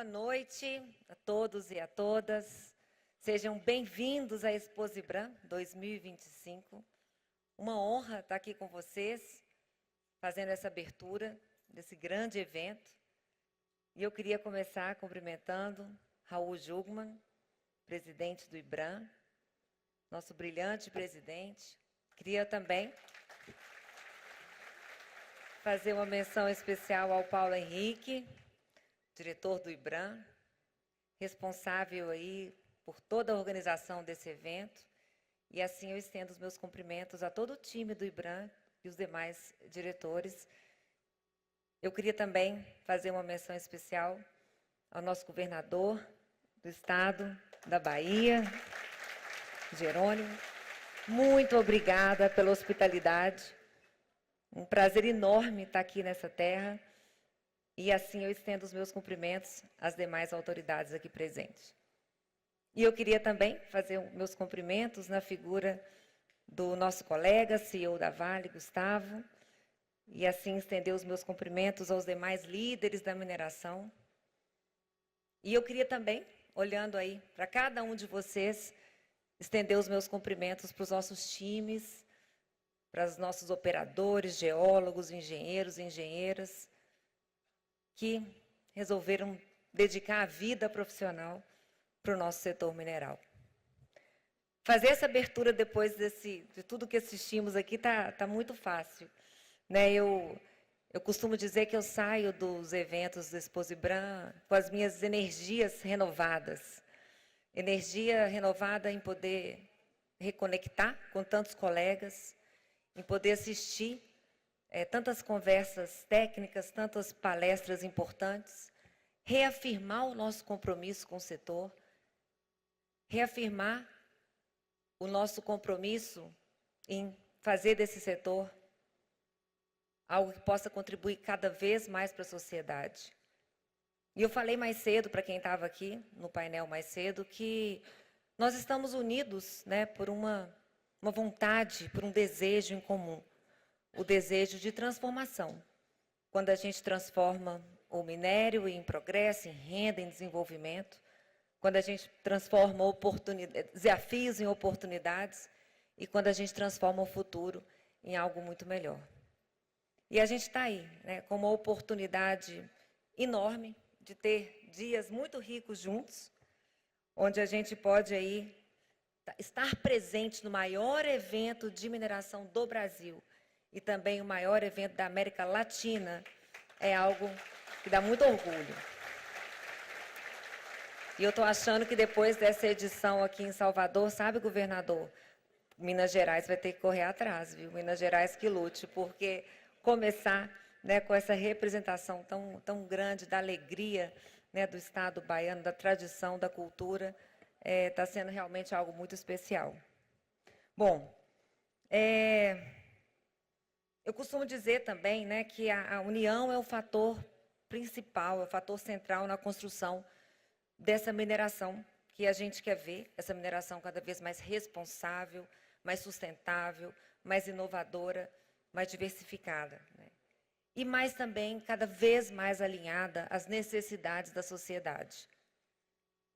Boa noite a todos e a todas. Sejam bem-vindos à Exposibran 2025. Uma honra estar aqui com vocês, fazendo essa abertura desse grande evento. E eu queria começar cumprimentando Raul Jugman, presidente do IBRAM, nosso brilhante presidente. Queria também fazer uma menção especial ao Paulo Henrique, diretor do IBRAM, responsável aí por toda a organização desse evento. E assim eu estendo os meus cumprimentos a todo o time do IBRAM e os demais diretores. Eu queria também fazer uma menção especial ao nosso governador do estado da Bahia, Jerônimo. Muito obrigada pela hospitalidade. Um prazer enorme estar aqui nessa terra. E assim eu estendo os meus cumprimentos às demais autoridades aqui presentes. E eu queria também fazer meus cumprimentos na figura do nosso colega, CEO da Vale, Gustavo, e assim estender os meus cumprimentos aos demais líderes da mineração. E eu queria também, olhando aí para cada um de vocês, estender os meus cumprimentos para os nossos times, para os nossos operadores, geólogos, engenheiros e engenheiras, que resolveram dedicar a vida profissional para o nosso setor mineral. Fazer essa abertura depois de tudo que assistimos aqui tá muito fácil, né? Eu costumo dizer que eu saio dos eventos do Exposibran com as minhas energias renovadas. Energia renovada em poder reconectar com tantos colegas, em poder assistir tantas conversas técnicas, tantas palestras importantes, reafirmar o nosso compromisso com o setor, reafirmar o nosso compromisso em fazer desse setor algo que possa contribuir cada vez mais para a sociedade. E eu falei mais cedo, para quem estava aqui no painel mais cedo, que nós estamos unidos, né, por uma vontade, por um desejo em comum. O desejo de transformação. Quando a gente transforma o minério em progresso, em renda, em desenvolvimento, quando a gente transforma desafios em oportunidades e quando a gente transforma o futuro em algo muito melhor. E a gente está aí, né, com uma oportunidade enorme de ter dias muito ricos juntos, onde a gente pode aí estar presente no maior evento de mineração do Brasil, e também o maior evento da América Latina, é algo que dá muito orgulho. E eu estou achando que depois dessa edição aqui em Salvador, sabe, governador, Minas Gerais vai ter que correr atrás, viu? Minas Gerais que lute, porque começar, né, com essa representação tão grande da alegria, né, do Estado baiano, da tradição, da cultura, está sendo realmente algo muito especial. Bom, eu costumo dizer também, né, que a união é o fator principal, é o fator central na construção dessa mineração que a gente quer ver, essa mineração cada vez mais responsável, mais sustentável, mais inovadora, mais diversificada, né? E mais também, cada vez mais alinhada às necessidades da sociedade.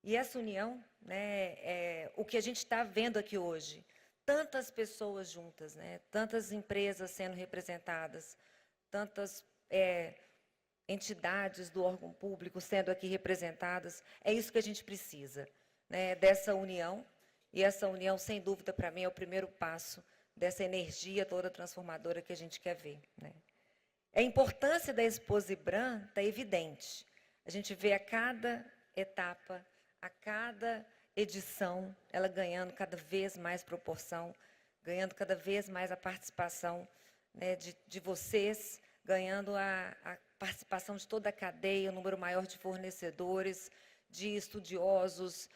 E essa união, né, é o que a gente está vendo aqui hoje. Tantas pessoas juntas, né? Tantas empresas sendo representadas, tantas entidades do órgão público sendo aqui representadas. É isso que a gente precisa, né? Dessa união. E essa união, sem dúvida, para mim, é o primeiro passo dessa energia toda transformadora que a gente quer ver, né? A importância da Exposibran está evidente. A gente vê a cada etapa, a cada edição, ela ganhando cada vez mais proporção, ganhando cada vez mais a participação, né, de vocês, ganhando a participação de toda a cadeia, um número maior de fornecedores, de estudiosos,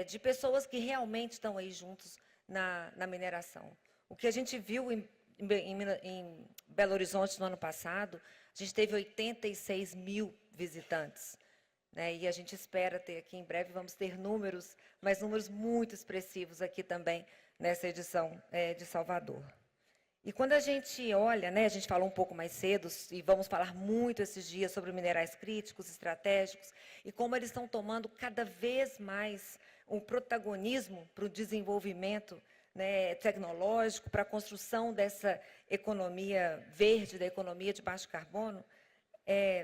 de pessoas que realmente estão aí juntos na mineração. O que a gente viu em Belo Horizonte no ano passado, a gente teve 86 mil visitantes, né? E a gente espera ter aqui em breve, vamos ter números, mas números muito expressivos aqui também nessa edição de Salvador. E quando a gente olha, né, a gente falou um pouco mais cedo, e vamos falar muito esses dias sobre minerais críticos, estratégicos, e como eles estão tomando cada vez mais um protagonismo para o desenvolvimento, né, tecnológico, para a construção dessa economia verde, da economia de baixo carbono.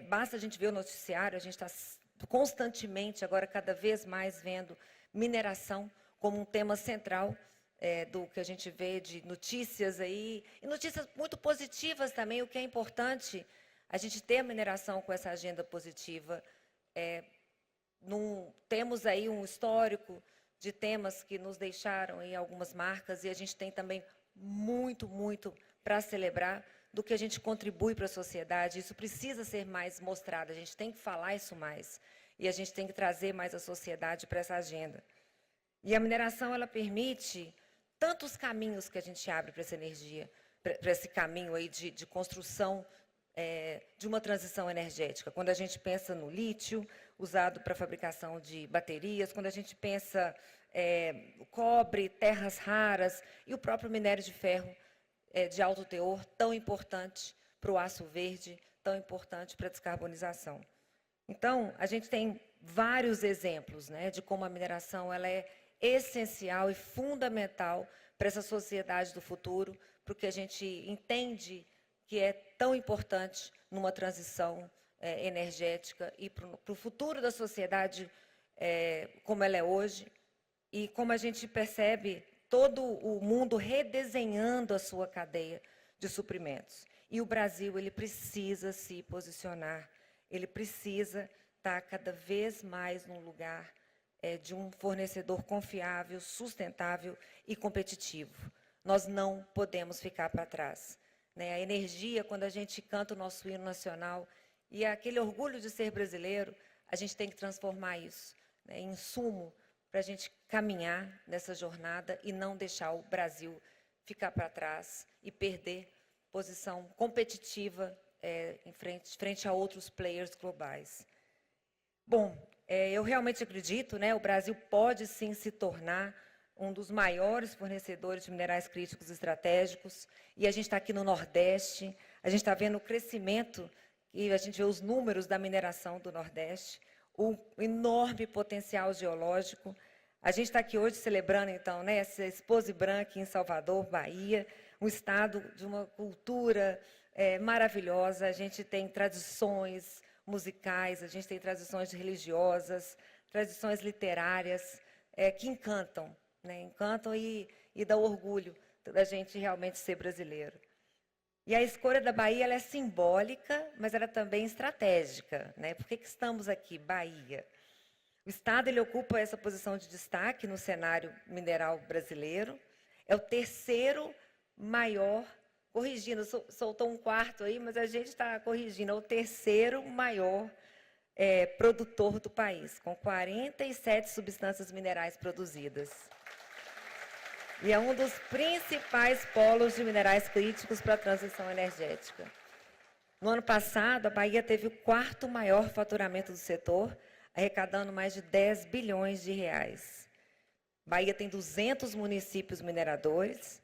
Basta a gente ver o noticiário, a gente está constantemente, agora cada vez mais, vendo mineração como um tema central do que a gente vê de notícias aí, e notícias muito positivas também, o que é importante, a gente ter a mineração com essa agenda positiva. Temos aí um histórico de temas que nos deixaram aí algumas marcas, e a gente tem também muito, muito para celebrar do que a gente contribui para a sociedade. Isso precisa ser mais mostrado, a gente tem que falar isso mais, e a gente tem que trazer mais a sociedade para essa agenda. E a mineração, ela permite tantos caminhos que a gente abre para essa energia, para esse caminho aí de construção de uma transição energética. Quando a gente pensa no lítio, usado para a fabricação de baterias, quando a gente pensa o cobre, terras raras e o próprio minério de ferro de alto teor, tão importante para o aço verde, tão importante para a descarbonização. Então, a gente tem vários exemplos, né, de como a mineração ela é essencial e fundamental para essa sociedade do futuro, porque a gente entende que é tão importante numa transição energética e para o futuro da sociedade como ela é hoje, e como a gente percebe todo o mundo redesenhando a sua cadeia de suprimentos. E o Brasil, ele precisa se posicionar, ele precisa estar cada vez mais num lugar de um fornecedor confiável, sustentável e competitivo. Nós não podemos ficar para trás. A energia, quando a gente canta o nosso hino nacional, e aquele orgulho de ser brasileiro, a gente tem que transformar isso em insumo para a gente caminhar nessa jornada e não deixar o Brasil ficar para trás e perder posição competitiva frente a outros players globais. Bom, eu realmente acredito, o Brasil pode sim se tornar um dos maiores fornecedores de minerais críticos estratégicos, e a gente está aqui no Nordeste, a gente está vendo o crescimento, e a gente vê os números da mineração do Nordeste, o enorme potencial geológico. A gente está aqui hoje celebrando, então, essa Expo Zibran aqui em Salvador, Bahia, um estado de uma cultura maravilhosa. A gente tem tradições musicais, a gente tem tradições religiosas, tradições literárias que encantam, encantam e dão orgulho da gente realmente ser brasileiro. E a escolha da Bahia ela é simbólica, mas ela é também estratégica. Por que estamos aqui, Bahia? O Estado ele ocupa essa posição de destaque no cenário mineral brasileiro, é o terceiro maior, corrigindo, soltou um quarto aí, mas a gente está corrigindo, é o terceiro maior produtor do país, com 47 substâncias minerais produzidas. E é um dos principais polos de minerais críticos para a transição energética. No ano passado, a Bahia teve o quarto maior faturamento do setor, arrecadando mais de 10 bilhões de reais. Bahia tem 200 municípios mineradores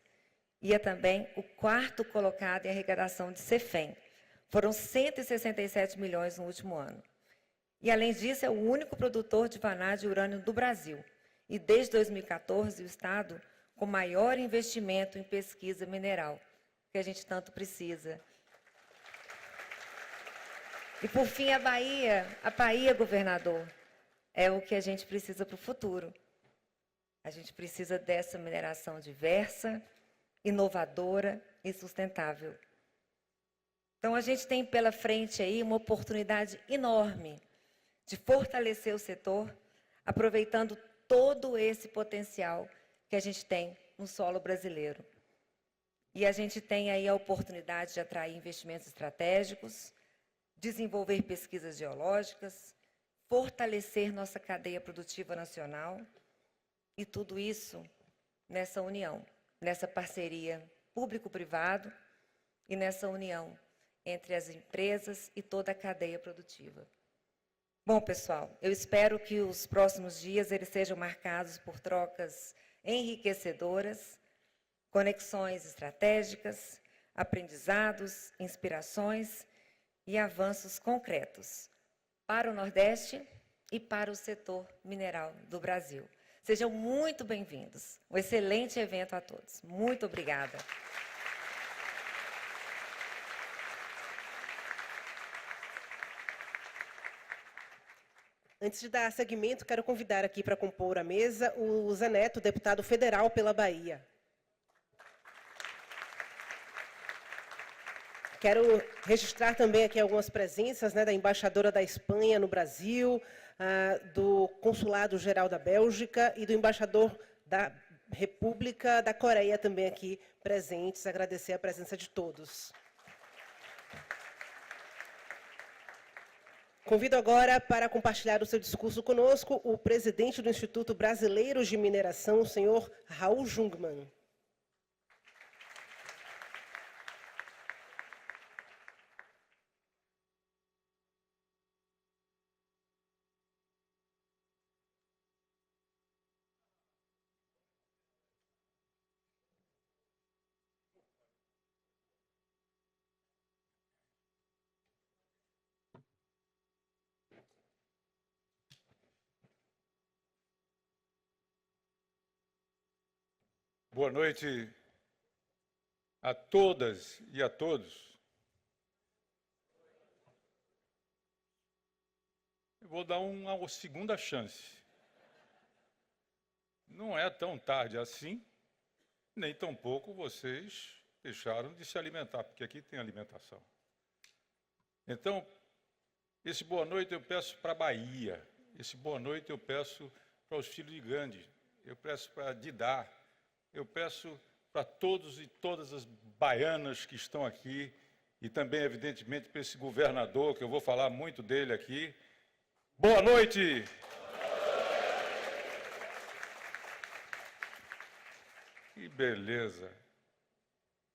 e é também o quarto colocado em arrecadação de CEFEM. Foram 167 milhões no último ano. E, além disso, é o único produtor de vanádio de urânio do Brasil. E, desde 2014, o Estado com maior investimento em pesquisa mineral, que a gente tanto precisa. E, por fim, a Bahia, governador, é o que a gente precisa para o futuro. A gente precisa dessa mineração diversa, inovadora e sustentável. Então, a gente tem pela frente aí uma oportunidade enorme de fortalecer o setor, aproveitando todo esse potencial que a gente tem no solo brasileiro. E a gente tem aí a oportunidade de atrair investimentos estratégicos, desenvolver pesquisas geológicas, fortalecer nossa cadeia produtiva nacional, e tudo isso nessa união, nessa parceria público-privado e nessa união entre as empresas e toda a cadeia produtiva. Bom, pessoal, eu espero que os próximos dias eles sejam marcados por trocas enriquecedoras, conexões estratégicas aprendizados, inspirações e avanços concretos para o Nordeste e para o setor mineral do Brasil. Sejam muito bem-vindos. Um excelente evento a todos. Muito obrigada. Antes de dar seguimento, quero convidar aqui para compor a mesa o Zé Neto, deputado federal pela Bahia. Quero registrar também aqui algumas presenças, né, da embaixadora da Espanha no Brasil, do Consulado-Geral da Bélgica e do embaixador da República da Coreia também aqui presentes. Agradecer a presença de todos. Convido agora para compartilhar o seu discurso conosco o presidente do Instituto Brasileiro de Mineração, o senhor Raul Jungmann. Boa noite a todas e a todos. Eu vou dar uma segunda chance. Não é tão tarde assim, nem tão pouco vocês deixaram de se alimentar, porque aqui tem alimentação. Então, esse boa noite eu peço para a Bahia, esse boa noite eu peço para os filhos de Gandhi, eu peço para Didá, eu peço para todos e todas as baianas que estão aqui, e também, evidentemente, para esse governador, que eu vou falar muito dele aqui. Boa noite! Que beleza!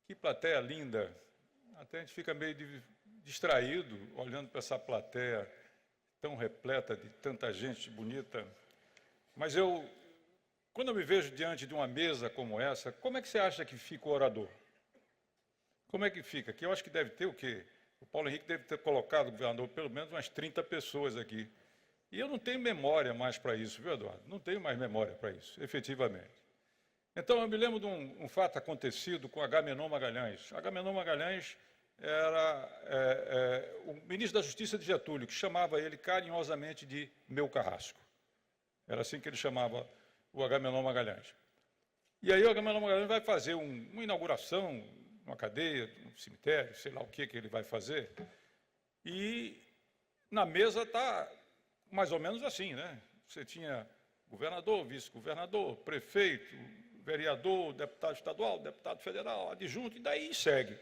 Que plateia linda! Até a gente fica meio distraído olhando para essa plateia tão repleta de tanta gente bonita. Mas quando eu me vejo diante de uma mesa como essa, como é que você acha que fica o orador? Como é que fica? Que eu acho que deve ter o quê? O Paulo Henrique deve ter colocado, governador, pelo menos umas 30 pessoas aqui. E eu não tenho memória mais para isso, viu, Eduardo? Não tenho mais memória para isso, efetivamente. Então, eu me lembro de um fato acontecido com Agamenon Magalhães. Agamenon Magalhães era o ministro da Justiça de Getúlio, que chamava ele carinhosamente de meu carrasco. Era assim que ele chamava o Agamenon Magalhães. E aí o Agamenon Magalhães vai fazer uma inauguração, uma cadeia, um cemitério, sei lá o que ele vai fazer. E na mesa está mais ou menos assim, né? Você tinha governador, vice-governador, prefeito, vereador, deputado estadual, deputado federal, adjunto, e daí segue.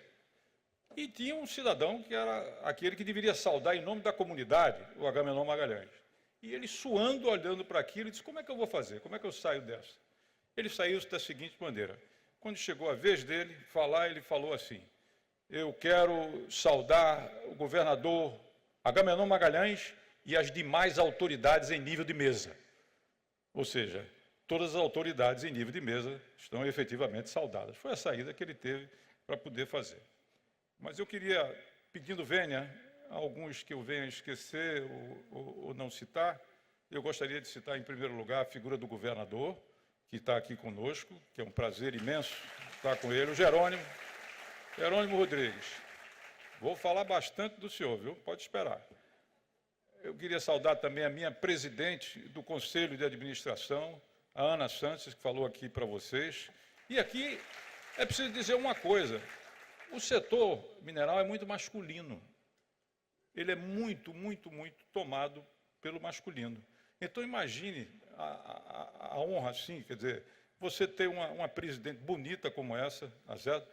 E tinha um cidadão que era aquele que deveria saudar em nome da comunidade, o Agamenon Magalhães. E ele suando, olhando para aquilo, disse, como é que eu vou fazer? Como é que eu saio dessa? Ele saiu da seguinte maneira. Quando chegou a vez dele falar, ele falou assim, eu quero saudar o governador Agamenon Magalhães e as demais autoridades em nível de mesa. Ou seja, todas as autoridades em nível de mesa estão efetivamente saudadas. Foi a saída que ele teve para poder fazer. Mas eu queria, pedindo vênia, alguns que eu venha esquecer ou não citar, eu gostaria de citar, em primeiro lugar, a figura do governador, que está aqui conosco, que é um prazer imenso estar com ele, o Jerônimo Rodrigues. Vou falar bastante do senhor, viu? Pode esperar. Eu queria saudar também a minha presidente do Conselho de Administração, a Ana Santos, que falou aqui para vocês. E aqui é preciso dizer uma coisa, o setor mineral é muito masculino. Ele é muito, muito, muito tomado pelo masculino. Então, imagine a honra, assim, quer dizer, você ter uma presidente bonita como essa, tá certo?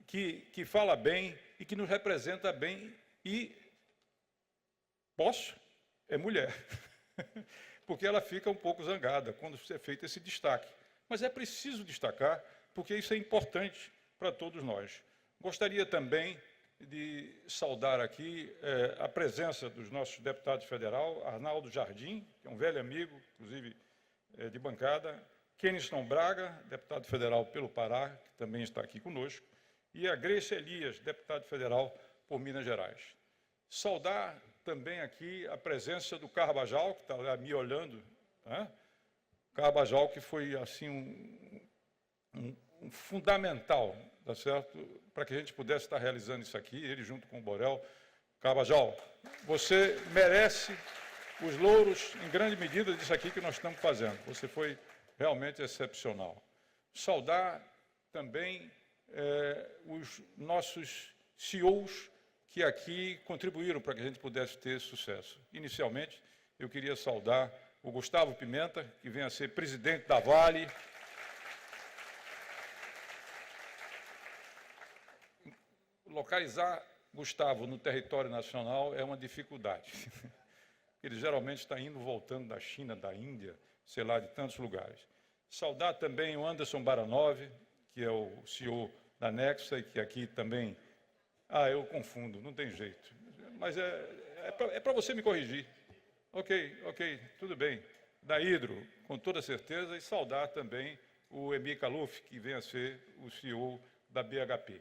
Que fala bem e que nos representa bem e, é mulher, porque ela fica um pouco zangada quando é feito esse destaque. Mas é preciso destacar, porque isso é importante para todos nós. Gostaria também de saudar aqui a presença dos nossos deputados federal, Arnaldo Jardim, que é um velho amigo, inclusive de bancada, Keniston Braga, deputado federal pelo Pará, que também está aqui conosco, e a Grécia Elias, deputado federal por Minas Gerais. Saudar também aqui a presença do Carbajal, que está lá me olhando, tá? Carbajal, que foi assim um fundamental, tá certo, para que a gente pudesse estar realizando isso aqui, ele junto com o Borel. Carbajal, você merece os louros, em grande medida, disso aqui que nós estamos fazendo. Você foi realmente excepcional. Saudar também os nossos CEOs que aqui contribuíram para que a gente pudesse ter sucesso. Inicialmente, eu queria saudar o Gustavo Pimenta, que vem a ser presidente da Vale. Localizar Gustavo no território nacional é uma dificuldade. Ele geralmente está indo e voltando da China, da Índia, sei lá, de tantos lugares. Saudar também o Anderson Baranov, que é o CEO da Nexa e que aqui também... eu confundo, não tem jeito. Mas é para você me corrigir. Ok, tudo bem. Da Hidro, com toda certeza, e saudar também o Emi Kaluf, que vem a ser o CEO da BHP.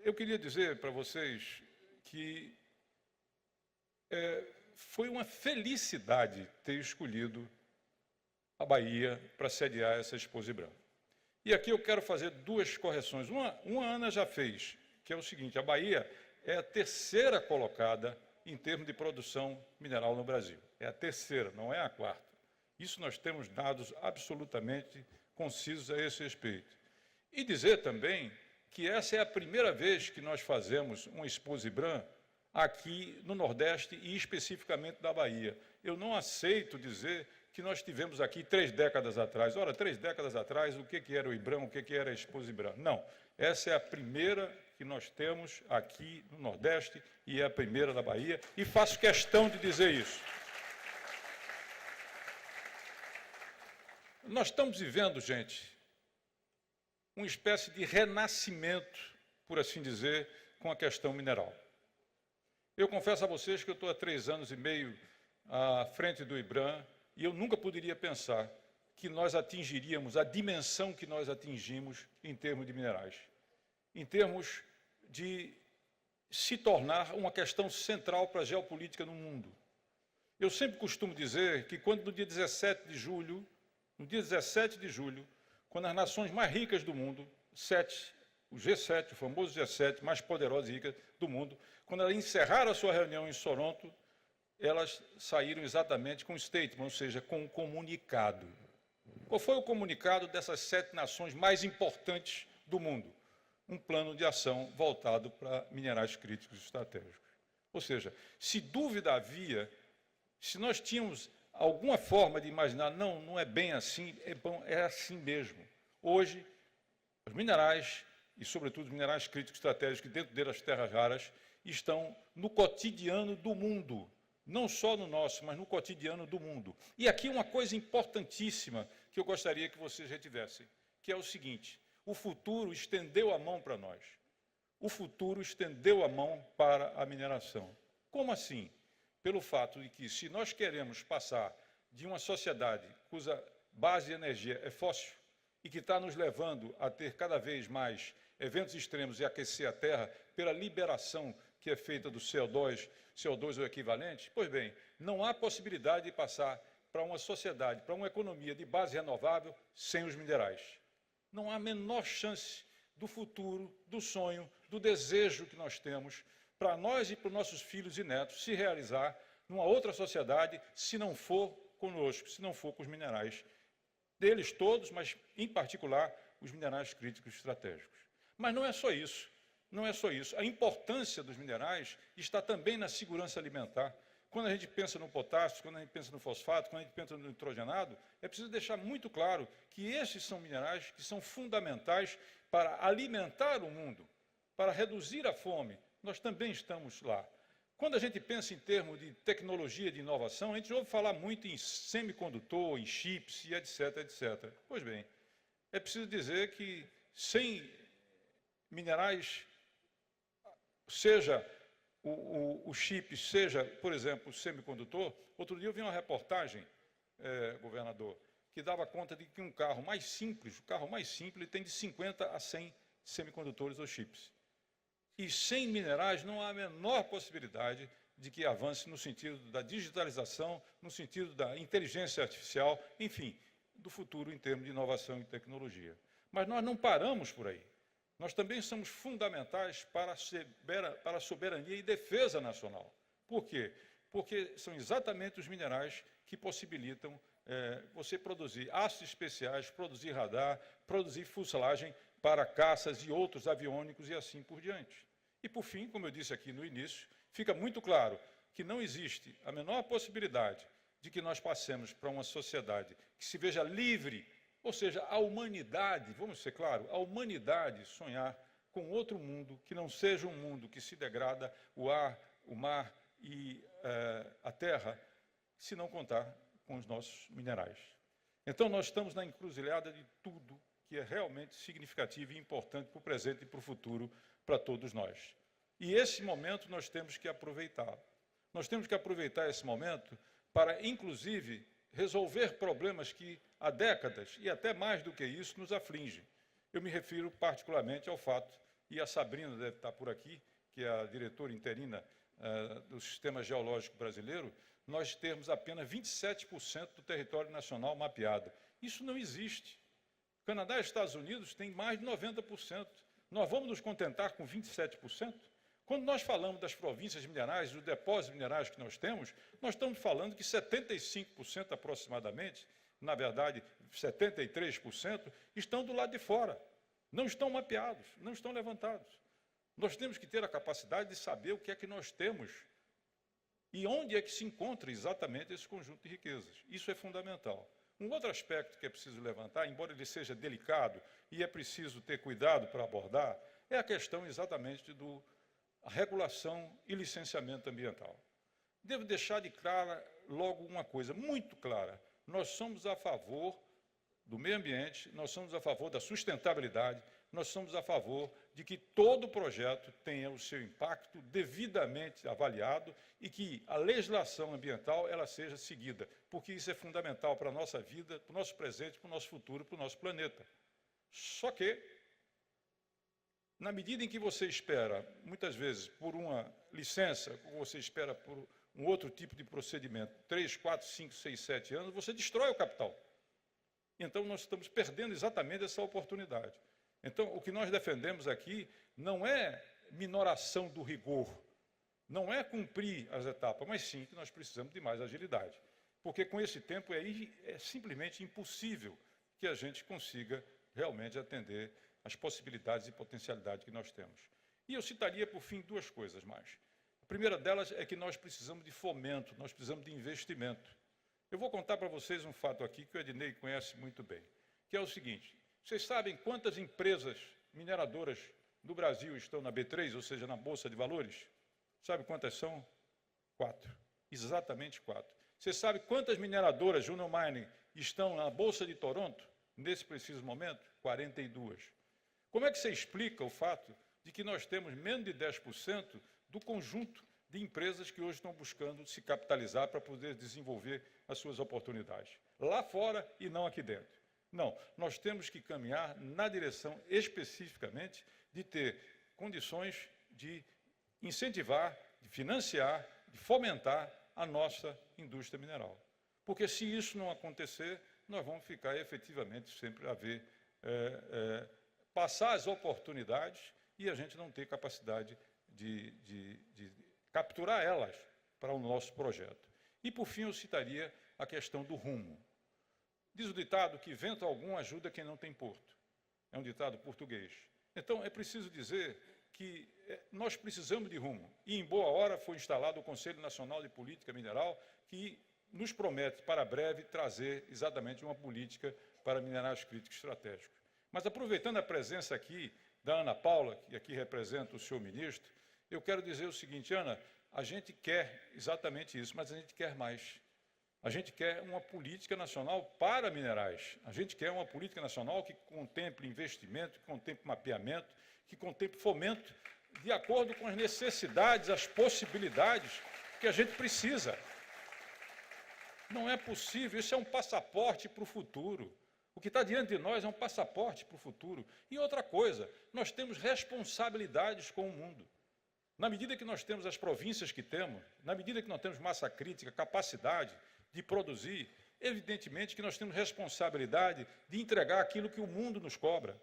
Eu queria dizer para vocês que foi uma felicidade ter escolhido a Bahia para sediar essa Expo Zibran. E aqui eu quero fazer duas correções. Uma a Ana já fez, que é o seguinte: a Bahia é a terceira colocada em termos de produção mineral no Brasil. É a terceira, não é a quarta. Isso nós temos dados absolutamente concisos a esse respeito. E dizer também que essa é a primeira vez que nós fazemos um Expo Zibran aqui no Nordeste e especificamente da Bahia. Eu não aceito dizer que nós tivemos aqui 3 décadas atrás. Ora, 3 décadas atrás, o que era o IBRAM, o que era a Expo Zibran? Não, essa é a primeira que nós temos aqui no Nordeste e é a primeira da Bahia, e faço questão de dizer isso. Nós estamos vivendo, gente, uma espécie de renascimento, por assim dizer, com a questão mineral. Eu confesso a vocês que eu estou há 3 anos e meio à frente do IBRAM e eu nunca poderia pensar que nós atingiríamos a dimensão que nós atingimos em termos de minerais, em termos de se tornar uma questão central para a geopolítica no mundo. Eu sempre costumo dizer que quando no dia 17 de julho, quando as nações mais ricas do mundo, o G7, o famoso G7, mais poderosos e ricas do mundo, quando elas encerraram a sua reunião em Toronto, elas saíram exatamente com um statement, ou seja, com um comunicado. Qual foi o comunicado dessas 7 nações mais importantes do mundo? Um plano de ação voltado para minerais críticos estratégicos. Ou seja, se dúvida havia, se nós tínhamos alguma forma de imaginar, não é bem assim, é assim mesmo. Hoje, os minerais, e sobretudo os minerais críticos estratégicos, que dentro deles as terras raras, estão no cotidiano do mundo. Não só no nosso, mas no cotidiano do mundo. E aqui uma coisa importantíssima que eu gostaria que vocês retivessem, que é o seguinte: o futuro estendeu a mão para nós. O futuro estendeu a mão para a mineração. Como assim? Pelo fato de que, se nós queremos passar de uma sociedade cuja base de energia é fóssil e que está nos levando a ter cada vez mais eventos extremos e aquecer a Terra pela liberação que é feita do CO2 ou equivalente, pois bem, não há possibilidade de passar para uma sociedade, para uma economia de base renovável sem os minerais. Não há a menor chance do futuro, do sonho, do desejo que nós temos para nós e para os nossos filhos e netos se realizar numa outra sociedade, se não for conosco, se não for com os minerais deles todos, mas, em particular, os minerais críticos estratégicos. Mas não é só isso. Não é só isso. A importância dos minerais está também na segurança alimentar. Quando a gente pensa no potássio, quando a gente pensa no fosfato, quando a gente pensa no nitrogenado, é preciso deixar muito claro que esses são minerais que são fundamentais para alimentar o mundo, para reduzir a fome. Nós também estamos lá. Quando a gente pensa em termos de tecnologia de inovação, a gente ouve falar muito em semicondutor, em chips e etc, etc. Pois bem, é preciso dizer que sem minerais, seja o chip, seja, por exemplo, o semicondutor, outro dia eu vi uma reportagem, governador, que dava conta de que um carro mais simples, o carro mais simples, tem de 50 a 100 semicondutores ou chips. E sem minerais não há a menor possibilidade de que avance no sentido da digitalização, no sentido da inteligência artificial, enfim, do futuro em termos de inovação e tecnologia. Mas nós não paramos por aí. Nós também somos fundamentais para a soberania e defesa nacional. Por quê? Porque são exatamente os minerais que possibilitam você produzir aços especiais, produzir radar, produzir fuselagem para caças e outros aviônicos e assim por diante. E, por fim, como eu disse aqui no início, fica muito claro que não existe a menor possibilidade de que nós passemos para uma sociedade que se veja livre, ou seja, a humanidade, vamos ser claros, a humanidade sonhar com outro mundo que não seja um mundo que se degrada o ar, o mar e a terra, se não contar com os nossos minerais. Então, nós estamos na encruzilhada de tudo que é realmente significativo e importante para o presente e para o futuro, para todos nós. E esse momento nós temos que aproveitá-lo. Nós temos que aproveitar esse momento para, inclusive, resolver problemas que há décadas, e até mais do que isso, nos afligem. Eu me refiro particularmente ao fato, e a Sabrina deve estar por aqui, que é a diretora interina do Sistema Geológico Brasileiro, nós termos apenas 27% do território nacional mapeado. Isso não existe. Canadá e Estados Unidos têm mais de 90%. Nós vamos nos contentar com 27%? Quando nós falamos das províncias minerais, dos depósitos minerais que nós estamos falando que 75% aproximadamente, na verdade 73%, estão do lado de fora. Não estão mapeados, não estão levantados. Nós temos que ter a capacidade de saber o que é que nós temos e onde é que se encontra exatamente esse conjunto de riquezas. Isso é fundamental. Um outro aspecto que é preciso levantar, embora ele seja delicado e é preciso ter cuidado para abordar, é a questão exatamente da regulação e licenciamento ambiental. Devo deixar de clara logo uma coisa muito clara. Nós somos a favor do meio ambiente, nós somos a favor da sustentabilidade, nós somos a favor de que todo projeto tenha o seu impacto devidamente avaliado e que a legislação ambiental ela seja seguida, porque isso é fundamental para a nossa vida, para o nosso presente, para o nosso futuro, para o nosso planeta. Só que, na medida em que você espera, muitas vezes, por uma licença, ou você espera por um outro tipo de procedimento, 3, 4, 5, 6, 7 anos, você destrói o capital. Então, nós estamos perdendo exatamente essa oportunidade. Então, o que nós defendemos aqui não é minoração do rigor, não é cumprir as etapas, mas sim que nós precisamos de mais agilidade. Porque com esse tempo é simplesmente impossível que a gente consiga realmente atender as possibilidades e potencialidades que nós temos. E eu citaria, por fim, duas coisas mais. A primeira delas é que nós precisamos de fomento, nós precisamos de investimento. Eu vou contar para vocês um fato aqui que o Ednei conhece muito bem, que é o seguinte: vocês sabem quantas empresas mineradoras do Brasil estão na B3, ou seja, na Bolsa de Valores? Sabe quantas são? 4. Exatamente 4. Você sabe quantas mineradoras Junior Mining estão na Bolsa de Toronto, nesse preciso momento? 42. Como é que você explica o fato de que nós temos menos de 10% do conjunto de empresas que hoje estão buscando se capitalizar para poder desenvolver as suas oportunidades? Lá fora e não aqui dentro. Não, nós temos que caminhar na direção especificamente de ter condições de incentivar, de financiar, de fomentar a nossa indústria mineral. Porque se isso não acontecer, nós vamos ficar efetivamente sempre a ver passar as oportunidades e a gente não ter capacidade de capturar elas para o nosso projeto. E, por fim, eu citaria a questão do rumo. Diz o ditado que vento algum ajuda quem não tem porto. É um ditado português. Então, é preciso dizer que nós precisamos de rumo. E, em boa hora, foi instalado o Conselho Nacional de Política Mineral, que nos promete, para breve, trazer exatamente uma política para minerais críticos estratégicos. Mas, aproveitando a presença aqui da Ana Paula, que aqui representa o senhor ministro, eu quero dizer o seguinte: Ana, a gente quer exatamente isso, mas a gente quer mais. A gente quer uma política nacional para minerais. A gente quer uma política nacional que contemple investimento, que contemple mapeamento, que contemple fomento, de acordo com as necessidades, as possibilidades que a gente precisa. Não é possível, isso é um passaporte para o futuro. O que está diante de nós é um passaporte para o futuro. E outra coisa, nós temos responsabilidades com o mundo. Na medida que nós temos as províncias que temos, na medida que nós temos massa crítica, capacidade de produzir, evidentemente que nós temos responsabilidade de entregar aquilo que o mundo nos cobra,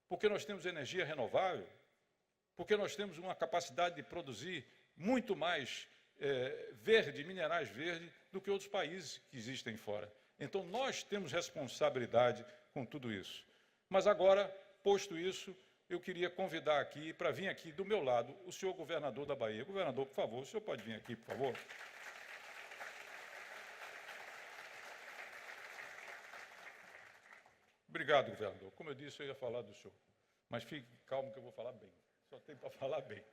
porque nós temos energia renovável, porque nós temos uma capacidade de produzir muito mais verde, minerais verdes, do que outros países que existem fora. Então, nós temos responsabilidade com tudo isso. Mas agora, posto isso, eu queria convidar aqui, para vir aqui do meu lado, o senhor governador da Bahia. Governador, por favor, o senhor pode vir aqui, por favor? Obrigado, governador. Como eu disse, eu ia falar do senhor. Mas fique calmo que eu vou falar bem. Só tenho para falar bem.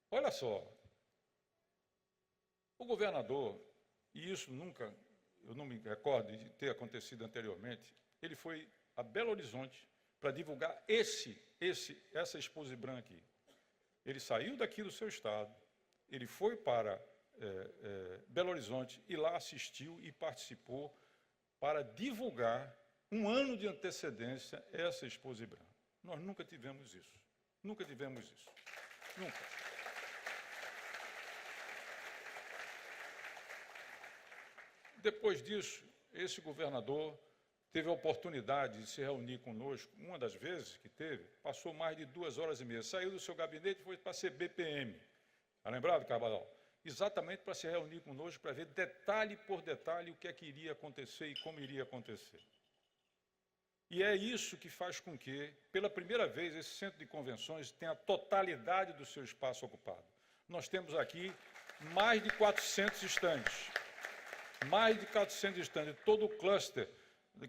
Olha só, o governador, e isso nunca, eu não me recordo de ter acontecido anteriormente, ele foi a Belo Horizonte para divulgar essa Exposibran aqui. Ele saiu daqui do seu estado, ele foi para Belo Horizonte e lá assistiu e participou para divulgar, um ano de antecedência, essa Exposibran. Nós nunca tivemos isso. Nunca tivemos isso. Nunca. Depois disso, esse governador teve a oportunidade de se reunir conosco, uma das vezes que teve, passou mais de 2 horas e meia, saiu do seu gabinete e foi para a CBPM. Está lembrado, Carvalho? Exatamente para se reunir conosco, para ver detalhe por detalhe o que é que iria acontecer e como iria acontecer. E é isso que faz com que, pela primeira vez, esse centro de convenções tenha a totalidade do seu espaço ocupado. Nós temos aqui mais de 400 estandes. Mais de 400 estandes. Todo o cluster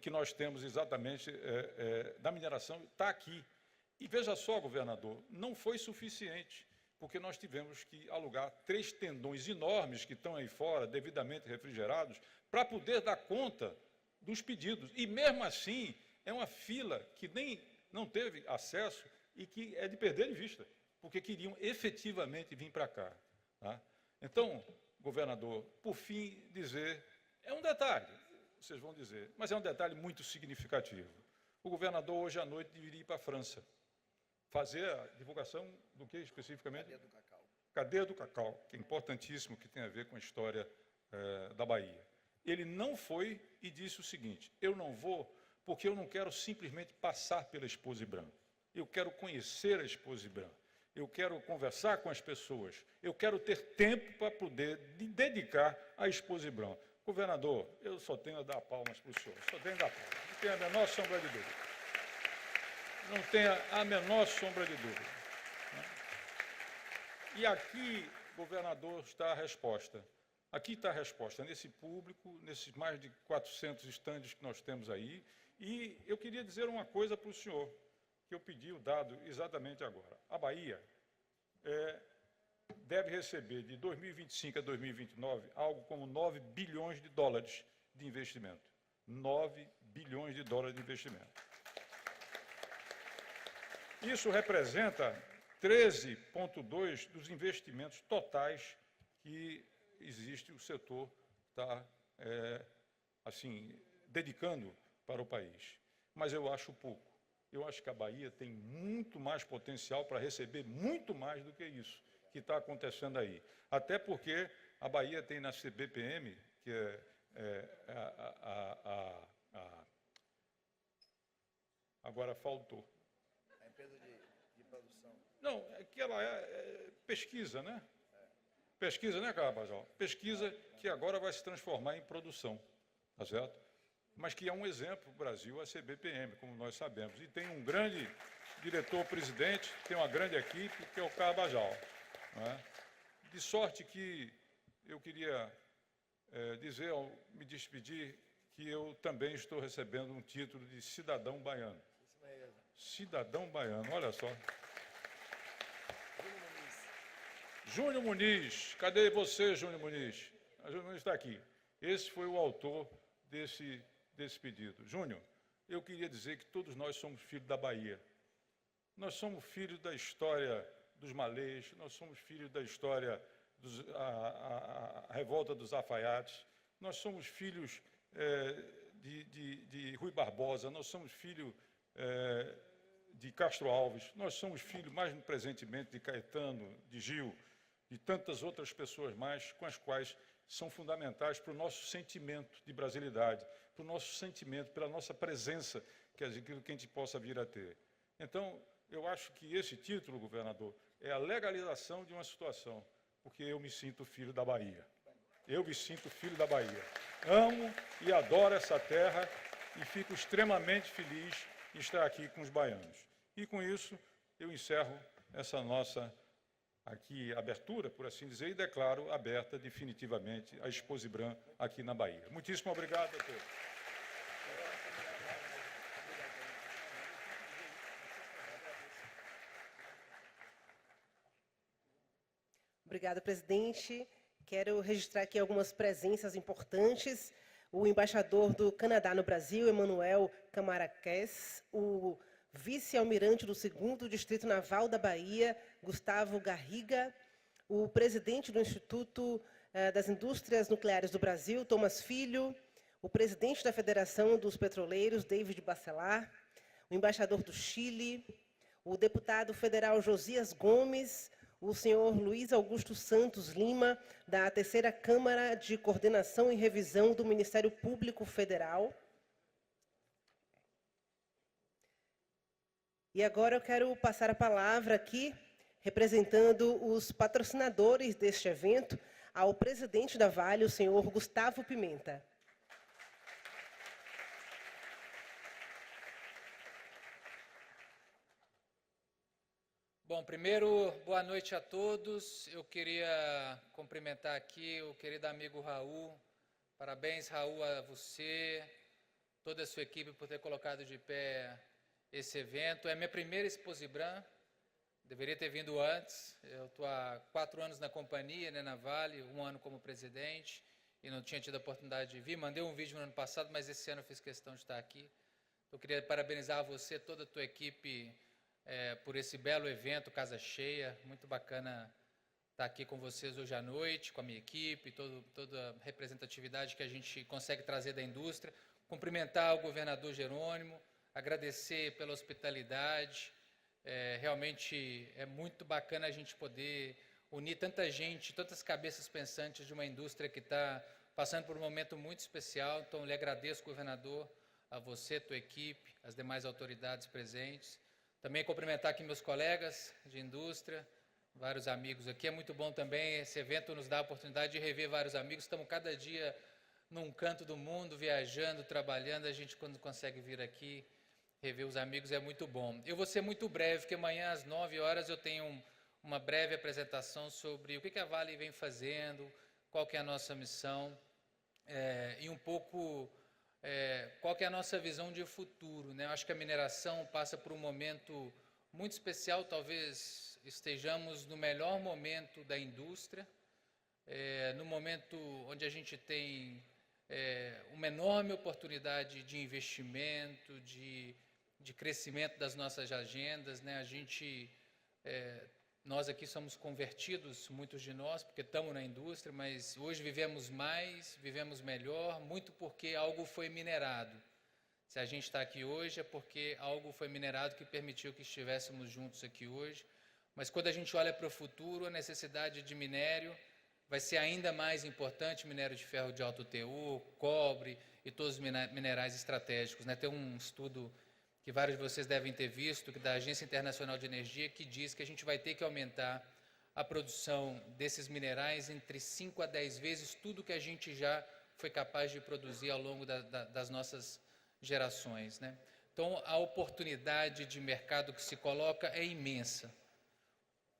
que nós temos exatamente da mineração está aqui. E veja só, governador, não foi suficiente, porque nós tivemos que alugar 3 tendões enormes que estão aí fora, devidamente refrigerados, para poder dar conta dos pedidos. E mesmo assim, é uma fila que nem não teve acesso e que é de perder de vista, porque queriam efetivamente vir para cá. Tá? Então, governador, por fim, dizer, é um detalhe, vocês vão dizer, mas é um detalhe muito significativo. O governador, hoje à noite, deveria ir para a França, fazer a divulgação do que especificamente? Cadeia do Cacau. Cadeia do Cacau, que é importantíssimo, que tem a ver com a história da Bahia. Ele não foi e disse o seguinte, eu não vou porque eu não quero simplesmente passar pela Exposibran. Eu quero conhecer a Exposibran. Eu quero conversar com as pessoas. Eu quero ter tempo para poder dedicar à Exposibran. Governador, eu só tenho a dar palmas para o senhor. Só tenho a dar palmas. Não tenho a menor sombra de dúvida. Não tenha a menor sombra de dúvida. E aqui, governador, está a resposta. Aqui está a resposta, nesse público, nesses mais de 400 estandes que nós temos aí. E eu queria dizer uma coisa para o senhor, que eu pedi o dado exatamente agora. A Bahia deve receber, de 2025 a 2029, algo como 9 bilhões de dólares de investimento. 9 bilhões de dólares de investimento. Isso representa 13,2% dos investimentos totais que existe, o setor está, assim, dedicando para o país. Mas eu acho pouco. Eu acho que a Bahia tem muito mais potencial para receber muito mais do que isso que está acontecendo aí. Até porque a Bahia tem na CBPM, que agora faltou. A empresa de produção. Não, é que ela é pesquisa, né? Pesquisa, né, Carabajal? Pesquisa que agora vai se transformar em produção, tá certo? Mas que é um exemplo para o Brasil, a CBPM, como nós sabemos. E tem um grande diretor-presidente, tem uma grande equipe, que é o Carabajal. Né? De sorte que eu queria dizer, ao me despedir, que eu também estou recebendo um título de cidadão baiano. Isso mesmo. Cidadão baiano, olha só. Júnior Muniz, cadê você, Júnior Muniz? A Júnior Muniz está aqui. Esse foi o autor desse pedido. Júnior, eu queria dizer que todos nós somos filhos da Bahia. Nós somos filhos da história dos malês, nós somos filhos da história, a revolta dos alfaiates, nós somos filhos de Rui Barbosa, nós somos filhos de Castro Alves, nós somos filhos, mais presentemente, de Caetano, de Gil, de tantas outras pessoas mais, com as quais são fundamentais para o nosso sentimento de brasilidade, para o nosso sentimento, pela nossa presença, que aquilo que a gente possa vir a ter. Então, eu acho que esse título, governador, é a legalização de uma situação, porque eu me sinto filho da Bahia. Eu me sinto filho da Bahia. Amo e adoro essa terra e fico extremamente feliz de estar aqui com os baianos. E com isso, eu encerro essa nossa aqui abertura, por assim dizer, e declaro aberta definitivamente a Exposibran aqui na Bahia. Muitíssimo obrigado a todos. Obrigada, presidente. Quero registrar aqui algumas presenças importantes. O embaixador do Canadá no Brasil, Emanuel Camaraqués, o vice-almirante do 2º Distrito Naval da Bahia, Gustavo Garriga, o presidente do Instituto das Indústrias Nucleares do Brasil, Thomas Filho, o presidente da Federação dos Petroleiros, David Bacelar, o embaixador do Chile, o deputado federal Josias Gomes, o senhor Luiz Augusto Santos Lima, da 3ª Câmara de Coordenação e Revisão do Ministério Público Federal. E agora eu quero passar a palavra aqui, representando os patrocinadores deste evento, ao presidente da Vale, o senhor Gustavo Pimenta. Bom, primeiro, boa noite a todos. Eu queria cumprimentar aqui o querido amigo Raul. Parabéns, Raul, a você, toda a sua equipe por ter colocado de pé esse evento. É minha primeira Exposibran, deveria ter vindo antes. Eu estou há 4 anos na companhia, né, na Vale, 1 ano como presidente, e não tinha tido a oportunidade de vir. Mandei um vídeo no ano passado, mas esse ano eu fiz questão de estar aqui. Eu queria parabenizar você, toda a tua equipe, por esse belo evento, casa cheia. Muito bacana estar aqui com vocês hoje à noite, com a minha equipe, toda a representatividade que a gente consegue trazer da indústria. Cumprimentar o governador Jerônimo, agradecer pela hospitalidade. Realmente é muito bacana a gente poder unir tanta gente, tantas cabeças pensantes de uma indústria que está passando por um momento muito especial. Então, lhe agradeço, governador, a você, tua equipe, as demais autoridades presentes. Também cumprimentar aqui meus colegas de indústria, vários amigos aqui. É muito bom também, esse evento nos dá a oportunidade de rever vários amigos. Estamos cada dia num canto do mundo, viajando, trabalhando. A gente, quando consegue vir aqui, rever os amigos, é muito bom. Eu vou ser muito breve, porque amanhã às 9 horas eu tenho uma breve apresentação sobre o que a Vale vem fazendo, qual que é a nossa missão, e um pouco qual que é a nossa visão de futuro, né? Eu acho que a mineração passa por um momento muito especial. Talvez estejamos no melhor momento da indústria, no momento onde a gente tem uma enorme oportunidade de investimento, de crescimento das nossas agendas, né? Nós aqui somos convertidos, muitos de nós, porque estamos na indústria, mas hoje vivemos mais, vivemos melhor, muito porque algo foi minerado. Se a gente está aqui hoje é porque algo foi minerado que permitiu que estivéssemos juntos aqui hoje. Mas quando a gente olha para o futuro, a necessidade de minério vai ser ainda mais importante, minério de ferro de alto teor, cobre e todos os minerais estratégicos, né? Tem um estudo que vários de vocês devem ter visto, da Agência Internacional de Energia, que diz que a gente vai ter que aumentar a produção desses minerais entre 5 a 10 vezes tudo que a gente já foi capaz de produzir ao longo das nossas gerações, né? Então, a oportunidade de mercado que se coloca é imensa.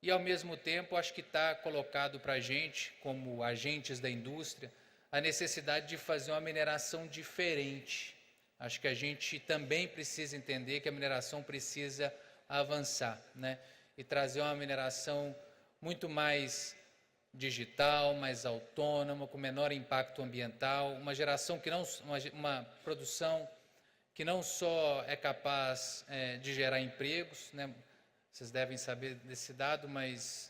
E, ao mesmo tempo, acho que está colocado para a gente, como agentes da indústria, a necessidade de fazer uma mineração diferente. Acho que a gente também precisa entender que a mineração precisa avançar, né? E trazer uma mineração muito mais digital, mais autônoma, com menor impacto ambiental, uma produção que não só é capaz de gerar empregos, né? Vocês devem saber desse dado, mas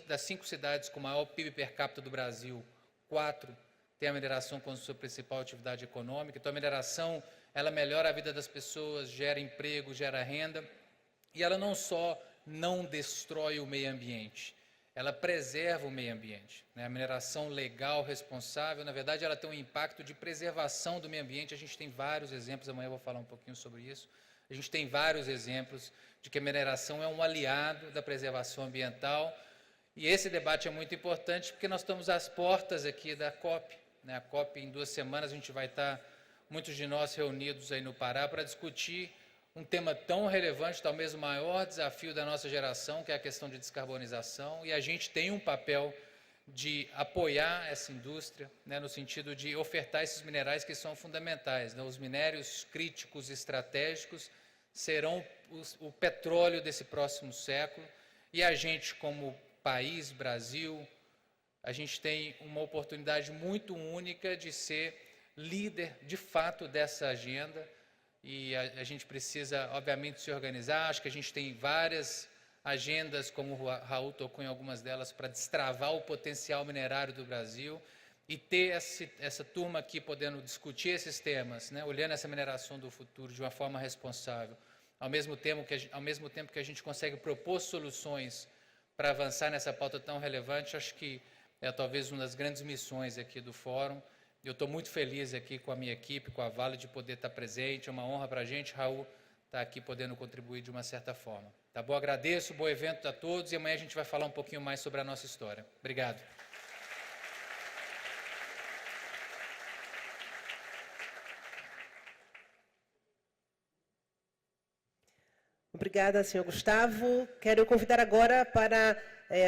das 5 cidades com maior PIB per capita do Brasil, 4 tem a mineração como sua principal atividade econômica. Então, a mineração, ela melhora a vida das pessoas, gera emprego, gera renda, e ela não só não destrói o meio ambiente, ela preserva o meio ambiente, né? A mineração legal, responsável, na verdade, ela tem um impacto de preservação do meio ambiente. A gente tem vários exemplos, amanhã eu vou falar um pouquinho sobre isso. A gente tem vários exemplos de que a mineração é um aliado da preservação ambiental, e esse debate é muito importante porque nós estamos às portas aqui da COP, né? A COP, em 2 semanas, a gente vai estar, muitos de nós, reunidos aí no Pará para discutir um tema tão relevante, talvez o maior desafio da nossa geração, que é a questão de descarbonização, e a gente tem um papel de apoiar essa indústria, né, no sentido de ofertar esses minerais que são fundamentais, né? Os minérios críticos estratégicos serão o petróleo desse próximo século, e a gente, como país, Brasil, a gente tem uma oportunidade muito única de ser líder, de fato, dessa agenda, e a gente precisa, obviamente, se organizar. Acho que a gente tem várias agendas, como o Raul tocou em algumas delas, para destravar o potencial minerário do Brasil, e ter essa turma aqui podendo discutir esses temas, né, olhando essa mineração do futuro de uma forma responsável, ao mesmo tempo que a gente consegue propor soluções para avançar nessa pauta tão relevante. Acho que é talvez uma das grandes missões aqui do Fórum. Eu estou muito feliz aqui com a minha equipe, com a Vale, de poder estar presente. É uma honra para a gente, Raul, estar aqui podendo contribuir de uma certa forma. Tá bom? Agradeço, bom evento a todos, e amanhã a gente vai falar um pouquinho mais sobre a nossa história. Obrigado. Obrigada, senhor Gustavo. Quero convidar agora para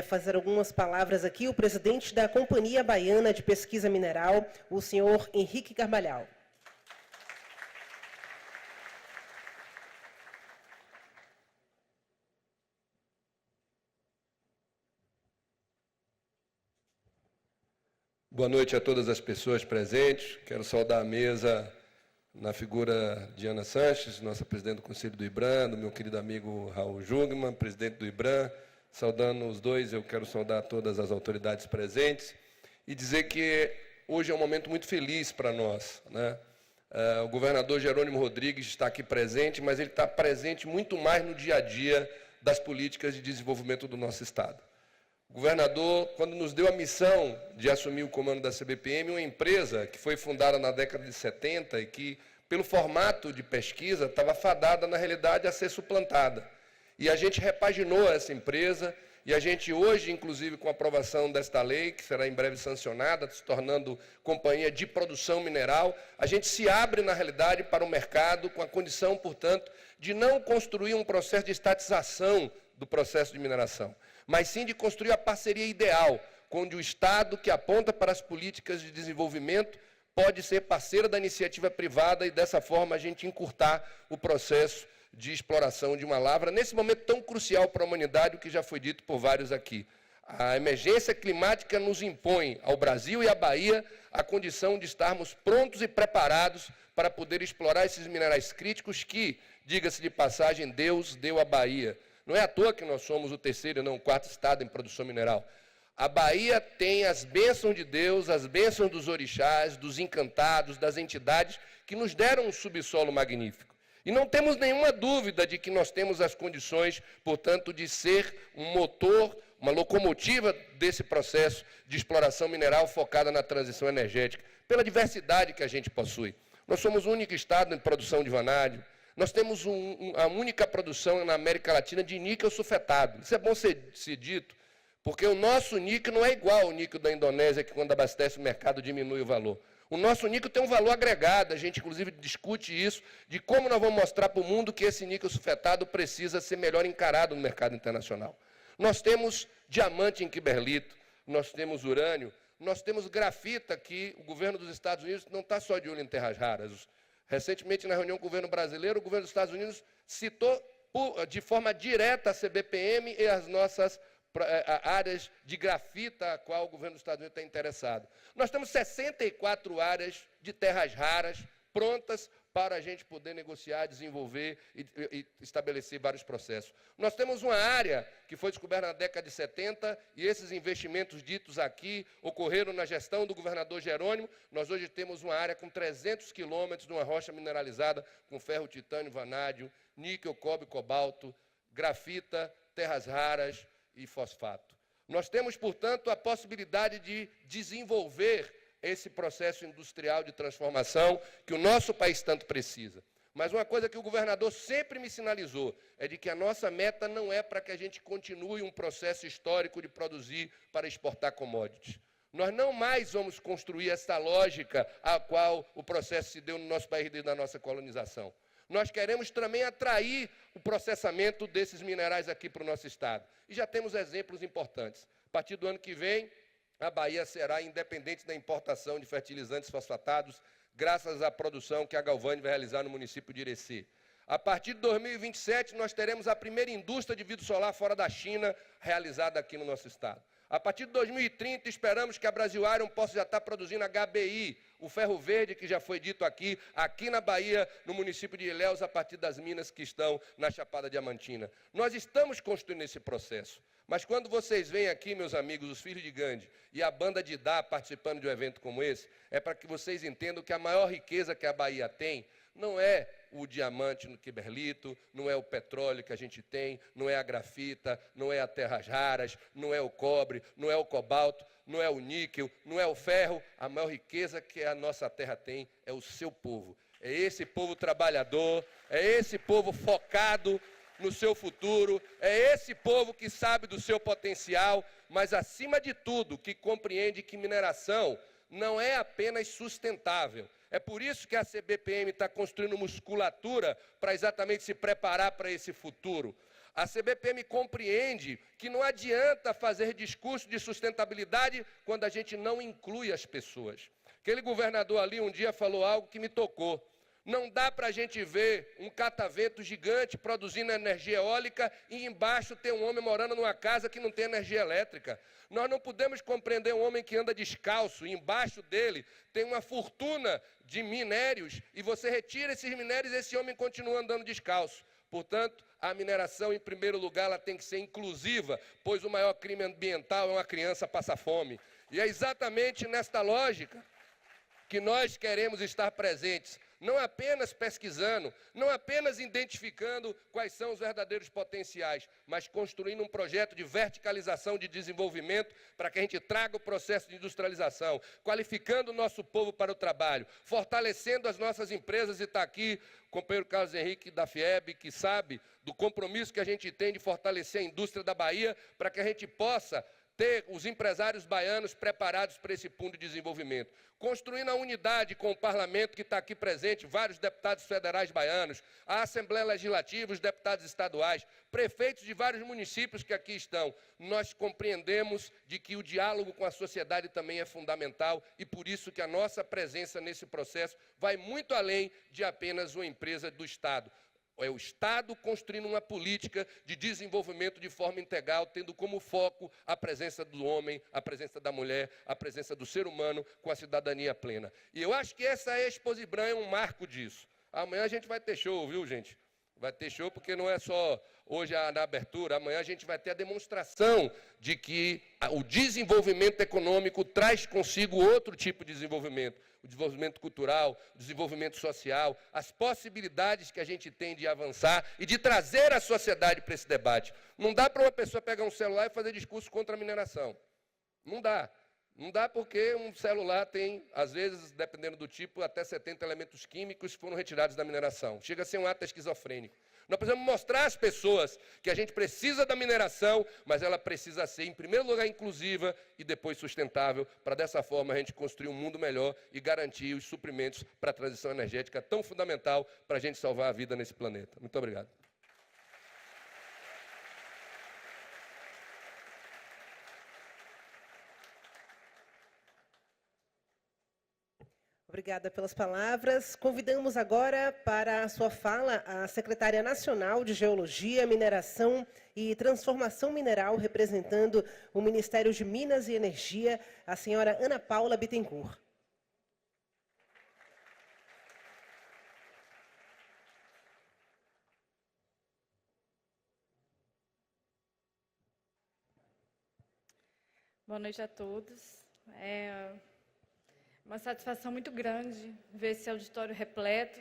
fazer algumas palavras aqui o presidente da Companhia Baiana de Pesquisa Mineral, o senhor Henrique Carvalhal. Boa noite a todas as pessoas presentes. Quero saudar a mesa na figura de Ana Sanches, nossa presidente do Conselho do IBRAM, do meu querido amigo Raul Jungmann, presidente do IBRAM. Saudando os dois, eu quero saudar todas as autoridades presentes e dizer que hoje é um momento muito feliz para nós, né? O governador Jerônimo Rodrigues está aqui presente, mas ele está presente muito mais no dia a dia das políticas de desenvolvimento do nosso Estado. O governador, quando nos deu a missão de assumir o comando da CBPM, uma empresa que foi fundada na década de 70 e que, pelo formato de pesquisa, estava fadada, na realidade, a ser suplantada. E a gente repaginou essa empresa, e a gente hoje, inclusive, com a aprovação desta lei, que será em breve sancionada, se tornando companhia de produção mineral, a gente se abre, na realidade, para o mercado, com a condição, portanto, de não construir um processo de estatização do processo de mineração, mas sim de construir a parceria ideal, onde o Estado, que aponta para as políticas de desenvolvimento, pode ser parceiro da iniciativa privada e, dessa forma, a gente encurtar o processo de exploração de uma lavra, nesse momento tão crucial para a humanidade, o que já foi dito por vários aqui. A emergência climática nos impõe, ao Brasil e à Bahia, a condição de estarmos prontos e preparados para poder explorar esses minerais críticos que, diga-se de passagem, Deus deu à Bahia. Não é à toa que nós somos o terceiro e não o quarto estado em produção mineral. A Bahia tem as bênçãos de Deus, as bênçãos dos orixás, dos encantados, das entidades que nos deram um subsolo magnífico. E não temos nenhuma dúvida de que nós temos as condições, portanto, de ser um motor, uma locomotiva desse processo de exploração mineral focada na transição energética, pela diversidade que a gente possui. Nós somos o único estado em produção de vanádio, nós temos a única produção na América Latina de níquel sulfetado. Isso é bom ser dito, porque o nosso níquel não é igual ao níquel da Indonésia, que quando abastece o mercado diminui o valor. O nosso níquel tem um valor agregado, a gente inclusive discute isso, de como nós vamos mostrar para o mundo que esse níquel sulfetado precisa ser melhor encarado no mercado internacional. Nós temos diamante em quiberlito, nós temos urânio, nós temos grafita, que o governo dos Estados Unidos não está só de olho em terras raras. Recentemente, na reunião com o governo brasileiro, o governo dos Estados Unidos citou de forma direta a CBPM e as nossas áreas de grafita a qual o governo dos Estados Unidos está interessado. Nós temos 64 áreas de terras raras prontas para a gente poder negociar, desenvolver e estabelecer vários processos. Nós temos uma área que foi descoberta na década de 70 e esses investimentos ditos aqui ocorreram na gestão do governador Jerônimo. Nós hoje temos uma área com 300 quilômetros de uma rocha mineralizada com ferro, titânio, vanádio, níquel, cobre, cobalto, grafita, terras raras e fosfato. Nós temos, portanto, a possibilidade de desenvolver esse processo industrial de transformação que o nosso país tanto precisa. Mas uma coisa que o governador sempre me sinalizou é de que a nossa meta não é para que a gente continue um processo histórico de produzir para exportar commodities. Nós não mais vamos construir essa lógica a qual o processo se deu no nosso país desde a nossa colonização. Nós queremos também atrair o processamento desses minerais aqui para o nosso estado. E já temos exemplos importantes. A partir do ano que vem, a Bahia será independente da importação de fertilizantes fosfatados, graças à produção que a Galvani vai realizar no município de Irecê. A partir de 2027, nós teremos a primeira indústria de vidro solar fora da China realizada aqui no nosso estado. A partir de 2030, esperamos que a Brasil Iron possa já estar produzindo HBI, o ferro verde que já foi dito aqui na Bahia, no município de Ilhéus, a partir das minas que estão na Chapada Diamantina. Nós estamos construindo esse processo. Mas quando vocês veem aqui, meus amigos, os filhos de Gandhi e a banda de Dá participando de um evento como esse, é para que vocês entendam que a maior riqueza que a Bahia tem não é o diamante no Quiberlito, não é o petróleo que a gente tem, não é a grafita, não é as terras raras, não é o cobre, não é o cobalto, não é o níquel, não é o ferro. A maior riqueza que a nossa terra tem é o seu povo. É esse povo trabalhador, é esse povo focado no seu futuro, é esse povo que sabe do seu potencial, mas, acima de tudo, que compreende que mineração não é apenas sustentável. É por isso que a CBPM está construindo musculatura para exatamente se preparar para esse futuro. A CBPM compreende que não adianta fazer discurso de sustentabilidade quando a gente não inclui as pessoas. Aquele governador ali um dia falou algo que me tocou. Não dá para a gente ver um catavento gigante produzindo energia eólica e embaixo ter um homem morando numa casa que não tem energia elétrica. Nós não podemos compreender um homem que anda descalço e embaixo dele tem uma fortuna de minérios e você retira esses minérios e esse homem continua andando descalço. Portanto, a mineração, em primeiro lugar, ela tem que ser inclusiva, pois o maior crime ambiental é uma criança passar fome. E é exatamente nesta lógica que nós queremos estar presentes, não apenas pesquisando, não apenas identificando quais são os verdadeiros potenciais, mas construindo um projeto de verticalização de desenvolvimento para que a gente traga o processo de industrialização, qualificando o nosso povo para o trabalho, fortalecendo as nossas empresas, e está aqui o companheiro Carlos Henrique da FIEB, que sabe do compromisso que a gente tem de fortalecer a indústria da Bahia para que a gente possa ter os empresários baianos preparados para esse fundo de desenvolvimento. Construindo a unidade com o parlamento que está aqui presente, vários deputados federais baianos, a Assembleia Legislativa, os deputados estaduais, prefeitos de vários municípios que aqui estão. Nós compreendemos de que o diálogo com a sociedade também é fundamental e por isso que a nossa presença nesse processo vai muito além de apenas uma empresa do Estado. É o Estado construindo uma política de desenvolvimento de forma integral, tendo como foco a presença do homem, a presença da mulher, a presença do ser humano com a cidadania plena. E eu acho que essa Expo Ibram é um marco disso. Amanhã a gente vai ter show, viu, gente? Vai ter show porque não é só hoje na abertura, amanhã a gente vai ter a demonstração de que o desenvolvimento econômico traz consigo outro tipo de desenvolvimento. O desenvolvimento cultural, o desenvolvimento social, as possibilidades que a gente tem de avançar e de trazer a sociedade para esse debate. Não dá para uma pessoa pegar um celular e fazer discurso contra a mineração. Não dá. Não dá porque um celular tem, às vezes, dependendo do tipo, até 70 elementos químicos que foram retirados da mineração. Chega a ser um ato esquizofrênico. Nós precisamos mostrar às pessoas que a gente precisa da mineração, mas ela precisa ser, em primeiro lugar, inclusiva e depois sustentável, para dessa forma a gente construir um mundo melhor e garantir os suprimentos para a transição energética tão fundamental para a gente salvar a vida nesse planeta. Muito obrigado. Obrigada pelas palavras. Convidamos agora para a sua fala a secretária nacional de Geologia, Mineração e Transformação Mineral, representando o Ministério de Minas e Energia, a senhora Ana Paula Bittencourt. Boa noite a todos. É uma satisfação muito grande ver esse auditório repleto.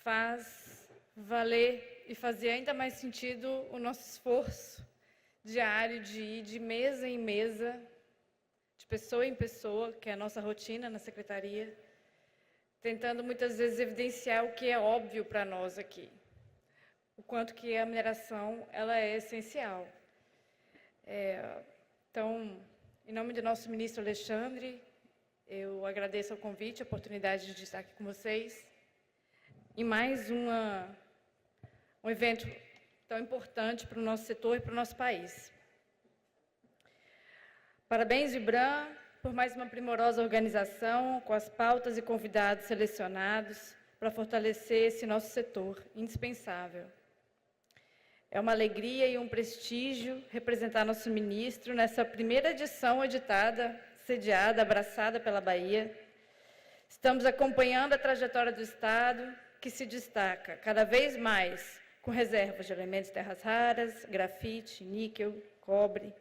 Faz valer e fazer ainda mais sentido o nosso esforço diário de ir de mesa em mesa, de pessoa em pessoa, que é a nossa rotina na secretaria, tentando muitas vezes evidenciar o que é óbvio para nós aqui, o quanto que a mineração ela é essencial. Então, em nome do nosso ministro Alexandre, eu agradeço o convite, a oportunidade de estar aqui com vocês, em mais um evento tão importante para o nosso setor e para o nosso país. Parabéns, IBRAM, por mais uma primorosa organização, com as pautas e convidados selecionados para fortalecer esse nosso setor indispensável. É uma alegria e um prestígio representar nosso ministro nessa primeira edição editada, sediada, abraçada pela Bahia. Estamos acompanhando a trajetória do Estado, que se destaca cada vez mais com reservas de elementos de terras raras, grafite, níquel, cobre.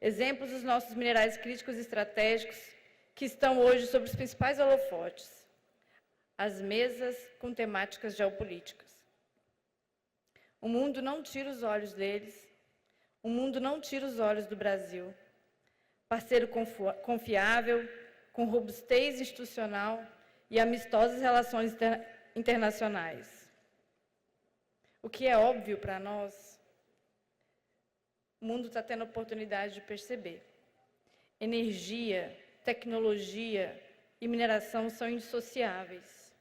Exemplos dos nossos minerais críticos e estratégicos que estão hoje sob os principais holofotes. As mesas com temáticas geopolíticas. O mundo não tira os olhos deles, o mundo não tira os olhos do Brasil. Parceiro confiável, com robustez institucional e amistosas relações internacionais. O que é óbvio para nós, o mundo está tendo a oportunidade de perceber. Energia, tecnologia e mineração são indissociáveis.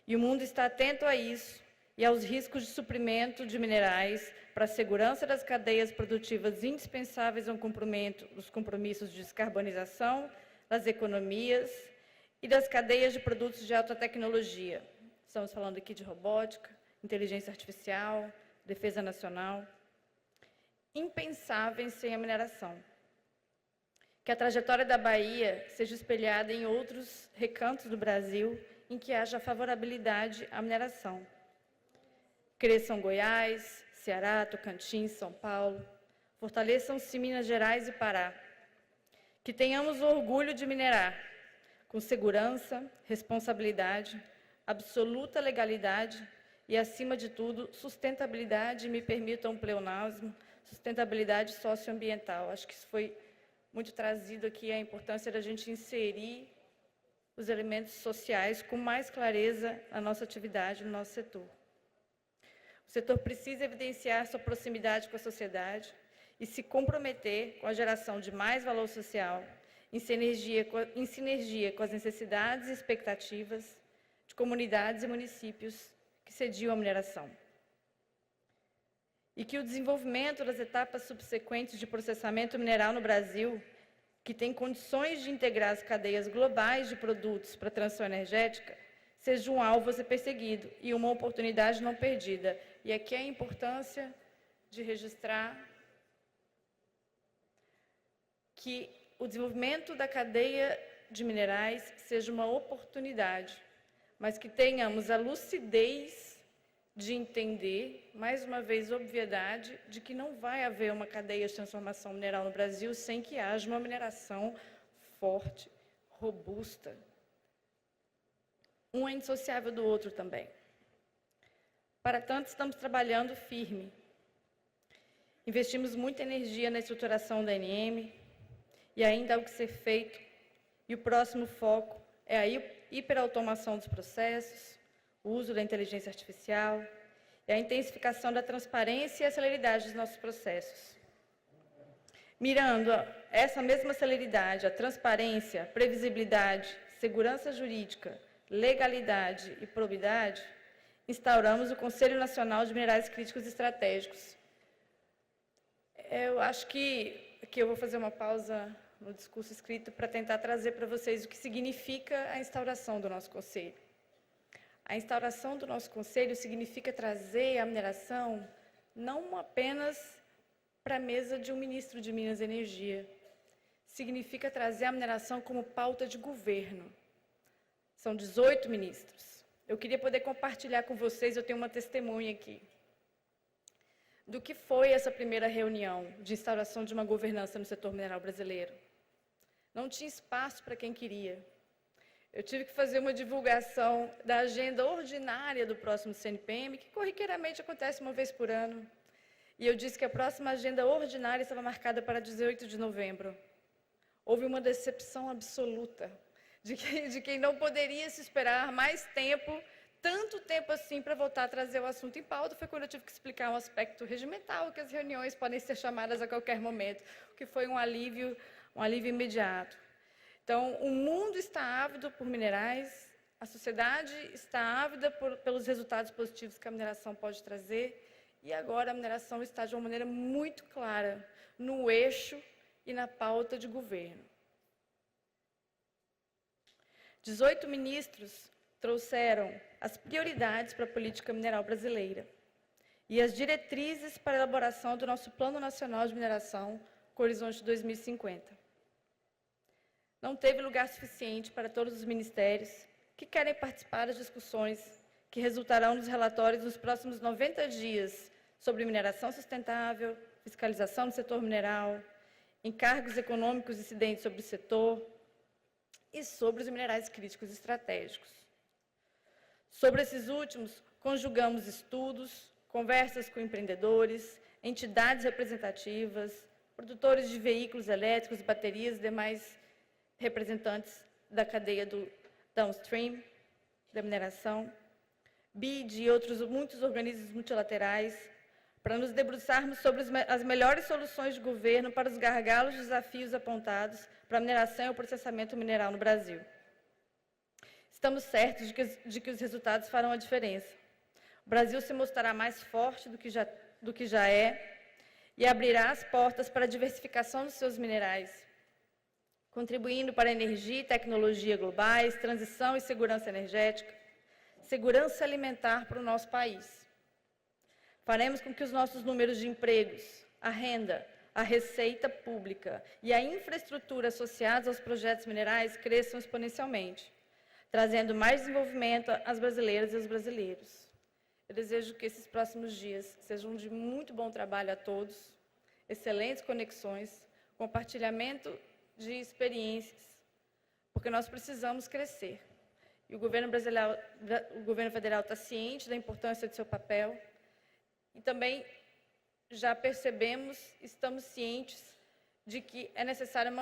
E o mundo está atento a isso e aos riscos de suprimento de minerais para a segurança das cadeias produtivas indispensáveis ao cumprimento dos compromissos de descarbonização, das economias e das cadeias de produtos de alta tecnologia. Estamos falando aqui de robótica, inteligência artificial, defesa nacional, impensáveis sem a mineração. Que a trajetória da Bahia seja espelhada em outros recantos do Brasil em que haja favorabilidade à mineração. Cresçam Goiás, Ceará, Tocantins, São Paulo, fortaleçam-se Minas Gerais e Pará. Que tenhamos o orgulho de minerar, com segurança, responsabilidade, absoluta legalidade e, acima de tudo, sustentabilidade, me permitam um pleonasmo, sustentabilidade socioambiental. Acho que isso foi muito trazido aqui, a importância da gente inserir os elementos sociais com mais clareza na nossa atividade, no nosso setor. O setor precisa evidenciar sua proximidade com a sociedade e se comprometer com a geração de mais valor social, em sinergia com as necessidades e expectativas de comunidades e municípios que sediam a mineração. E que o desenvolvimento das etapas subsequentes de processamento mineral no Brasil, que tem condições de integrar as cadeias globais de produtos para a transição energética, seja um alvo a ser perseguido e uma oportunidade não perdida. E aqui a importância de registrar que o desenvolvimento da cadeia de minerais seja uma oportunidade, mas que tenhamos a lucidez de entender, mais uma vez, obviedade, de que não vai haver uma cadeia de transformação mineral no Brasil sem que haja uma mineração forte, robusta. Um é indissociável do outro também. Para tanto, estamos trabalhando firme. Investimos muita energia na estruturação da ANM e ainda há o que ser feito. E o próximo foco é a hiperautomação dos processos, o uso da inteligência artificial e a intensificação da transparência e a celeridade dos nossos processos. Mirando essa mesma celeridade, a transparência, previsibilidade, segurança jurídica, legalidade e probidade, instauramos o Conselho Nacional de Minerais Críticos e Estratégicos. Eu acho que aqui eu vou fazer uma pausa no discurso escrito para tentar trazer para vocês o que significa a instauração do nosso Conselho. A instauração do nosso Conselho significa trazer a mineração não apenas para a mesa de um ministro de Minas e Energia, significa trazer a mineração como pauta de governo. São 18 ministros. Eu queria poder compartilhar com vocês, eu tenho uma testemunha aqui. do que foi essa primeira reunião de instauração de uma governança no setor mineral brasileiro. Não tinha espaço para quem queria. Eu tive que fazer uma divulgação da agenda ordinária do próximo CNPM, que corriqueiramente acontece uma vez por ano. E eu disse que a próxima agenda ordinária estava marcada para 18 de novembro. Houve uma decepção absoluta de quem não poderia se esperar mais tempo, tanto tempo assim, para voltar a trazer o assunto em pauta. Foi quando eu tive que explicar um aspecto regimental, que as reuniões podem ser chamadas a qualquer momento, o que foi um alívio imediato. Então, o mundo está ávido por minerais, a sociedade está ávida pelos resultados positivos que a mineração pode trazer, e agora a mineração está de uma maneira muito clara no eixo e na pauta de governo. 18 ministros trouxeram as prioridades para a política mineral brasileira e as diretrizes para a elaboração do nosso Plano Nacional de Mineração com horizonte 2050. Não teve lugar suficiente para todos os ministérios que querem participar das discussões que resultarão nos relatórios dos próximos 90 dias sobre mineração sustentável, fiscalização do setor mineral, encargos econômicos incidentes sobre o setor e sobre os minerais críticos estratégicos. Sobre esses últimos, conjugamos estudos, conversas com empreendedores, entidades representativas, produtores de veículos elétricos, baterias e demais representantes da cadeia do downstream, da mineração, BID e outros muitos organismos multilaterais, para nos debruçarmos sobre as melhores soluções de governo para os gargalos e desafios apontados para a mineração e o processamento mineral no Brasil. Estamos certos de que os resultados farão a diferença. O Brasil se mostrará mais forte do que já é e abrirá as portas para a diversificação dos seus minerais, contribuindo para a energia e tecnologia globais, transição e segurança energética, segurança alimentar para o nosso país. Faremos com que os nossos números de empregos, a renda, a receita pública e a infraestrutura associados aos projetos minerais cresçam exponencialmente, trazendo mais desenvolvimento às brasileiras e aos brasileiros. Eu desejo que esses próximos dias sejam de muito bom trabalho a todos, excelentes conexões, compartilhamento de experiências, porque nós precisamos crescer. E o governo federal está ciente da importância do seu papel e também já percebemos, estamos cientes de que é necessária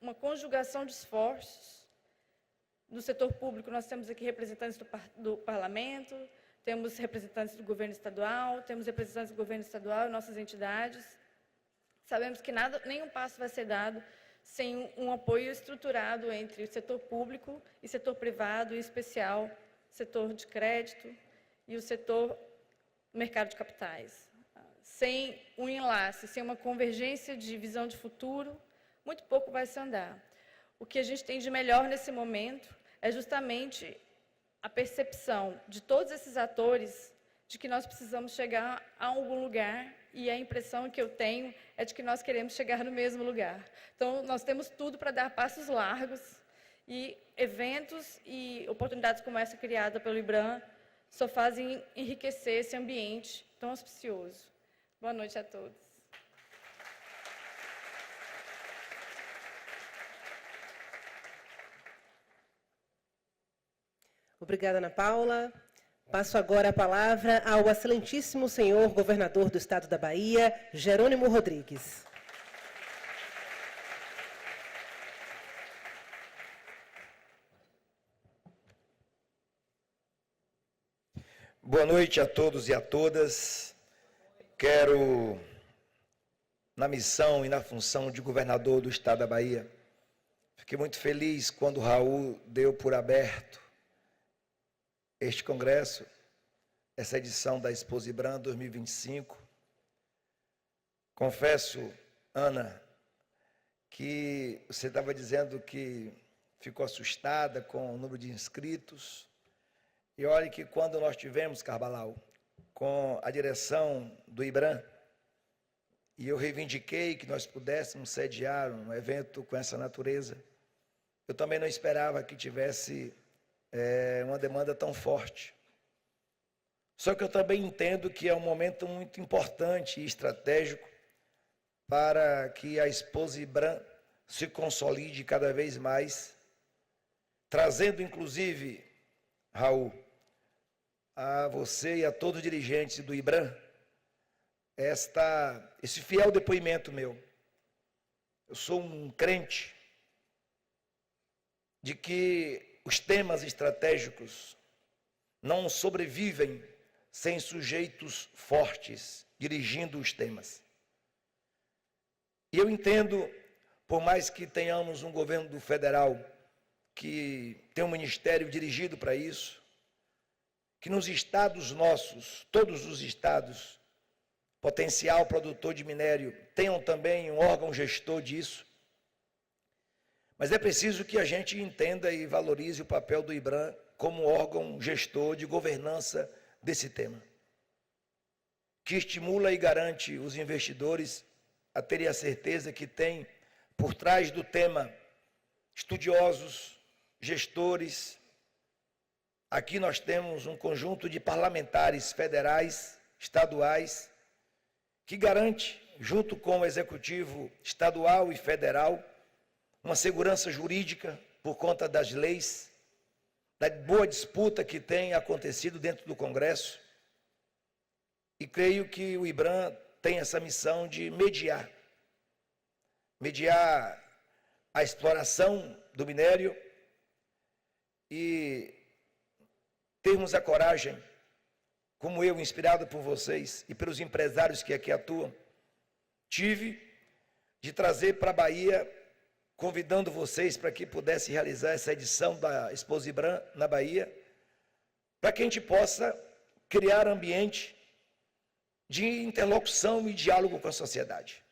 uma conjugação de esforços. No setor público, nós temos aqui representantes do parlamento, temos representantes do governo estadual, temos representantes do governo estadual e nossas entidades. Sabemos que nenhum passo vai ser dado sem um apoio estruturado entre o setor público e setor privado, em especial setor de crédito e o setor mercado de capitais. Sem um enlace, sem uma convergência de visão de futuro, muito pouco vai se andar. O que a gente tem de melhor nesse momento é justamente a percepção de todos esses atores de que nós precisamos chegar a algum lugar, e a impressão que eu tenho é de que nós queremos chegar no mesmo lugar. Então, nós temos tudo para dar passos largos, e eventos e oportunidades como essa criada pelo IBRAM só fazem enriquecer esse ambiente tão auspicioso. Boa noite a todos. Obrigada, Ana Paula. Passo agora a palavra ao excelentíssimo senhor governador do Estado da Bahia, Jerônimo Rodrigues. Boa noite a todos e a todas. Quero, na missão e na função de governador do Estado da Bahia, fiquei muito feliz quando o Raul deu por aberto este congresso, essa edição da Expo IBRAM 2025. Confesso, Ana, que você estava dizendo que ficou assustada com o número de inscritos. E olhe que quando nós tivemos, Carvalhal, com a direção do IBRAM, e eu reivindiquei que nós pudéssemos sediar um evento com essa natureza, eu também não esperava que tivesse uma demanda tão forte. Só que eu também entendo que é um momento muito importante e estratégico para que a Exposibran se consolide cada vez mais, trazendo inclusive, Raul, a você e a todos os dirigentes do IBRAM, esse fiel depoimento meu. Eu sou um crente de que os temas estratégicos não sobrevivem sem sujeitos fortes dirigindo os temas. E eu entendo, por mais que tenhamos um governo federal que tem um ministério dirigido para isso, que nos estados nossos, todos os estados, potencial produtor de minério, tenham também um órgão gestor disso. Mas é preciso que a gente entenda e valorize o papel do IBRAM como órgão gestor de governança desse tema, que estimula e garante os investidores a terem a certeza que tem por trás do tema estudiosos, gestores. Aqui nós temos um conjunto de parlamentares federais, estaduais, que garante, junto com o executivo estadual e federal, uma segurança jurídica por conta das leis, da boa disputa que tem acontecido dentro do Congresso. E creio que o IBRAM tem essa missão de mediar a exploração do minério e termos a coragem, como eu, inspirado por vocês e pelos empresários que aqui atuam, tive de trazer para a Bahia, convidando vocês para que pudesse realizar essa edição da Exposibran na Bahia, para que a gente possa criar ambiente de interlocução e diálogo com a sociedade.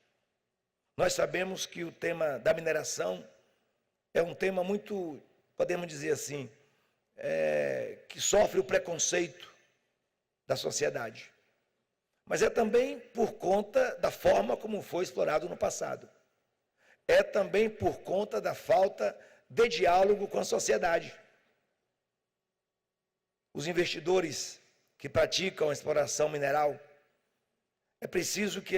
Nós sabemos que o tema da mineração é um tema muito, podemos dizer assim, que sofre o preconceito da sociedade. Mas é também por conta da forma como foi explorado no passado. É também por conta da falta de diálogo com a sociedade. Os investidores que praticam a exploração mineral, é preciso que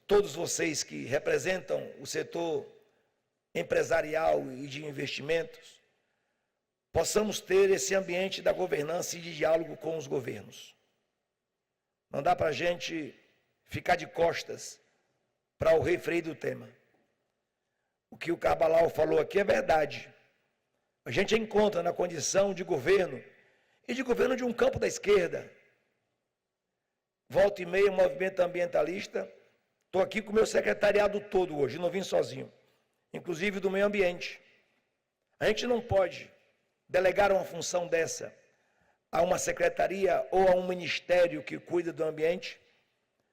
todos vocês que representam o setor empresarial e de investimentos, possamos ter esse ambiente da governança e de diálogo com os governos. Não dá para a gente ficar de costas para o refreio do tema. O que o Carbalau falou aqui é verdade. A gente encontra na condição de governo, e de governo de um campo da esquerda. Volta e meia, movimento ambientalista. Estou aqui com o meu secretariado todo hoje, não vim sozinho, inclusive do meio ambiente. A gente não pode delegar uma função dessa a uma secretaria ou a um ministério que cuida do ambiente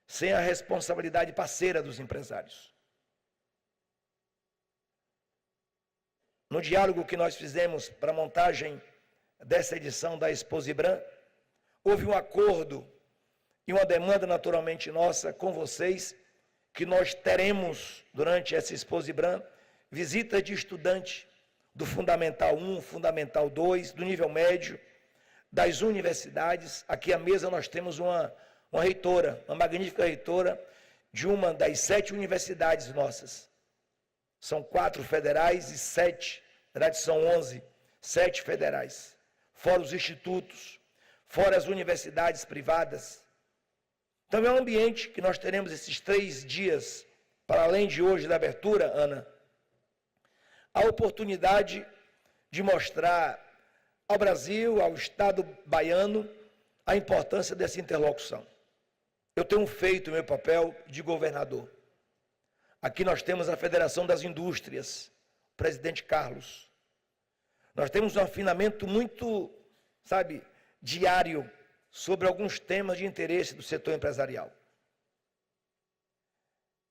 sem a responsabilidade parceira dos empresários. No diálogo que nós fizemos para a montagem dessa edição da Exposibran, houve um acordo e uma demanda naturalmente nossa com vocês, que nós teremos durante essa Exposibran visitas de estudante do Fundamental 1, Fundamental 2, do nível médio, das universidades. Aqui à mesa nós temos uma reitora, uma magnífica reitora de uma das 7 universidades nossas. São 4 federais e 7, na verdade são 11, 7 federais. Fora os institutos, fora as universidades privadas. Então é um ambiente que nós teremos esses 3 dias, para além de hoje da abertura, Ana, a oportunidade de mostrar ao Brasil, ao Estado baiano, a importância dessa interlocução. Eu tenho feito o meu papel de governador. Aqui nós temos a Federação das Indústrias, o presidente Carlos. Nós temos um afinamento muito, diário, sobre alguns temas de interesse do setor empresarial.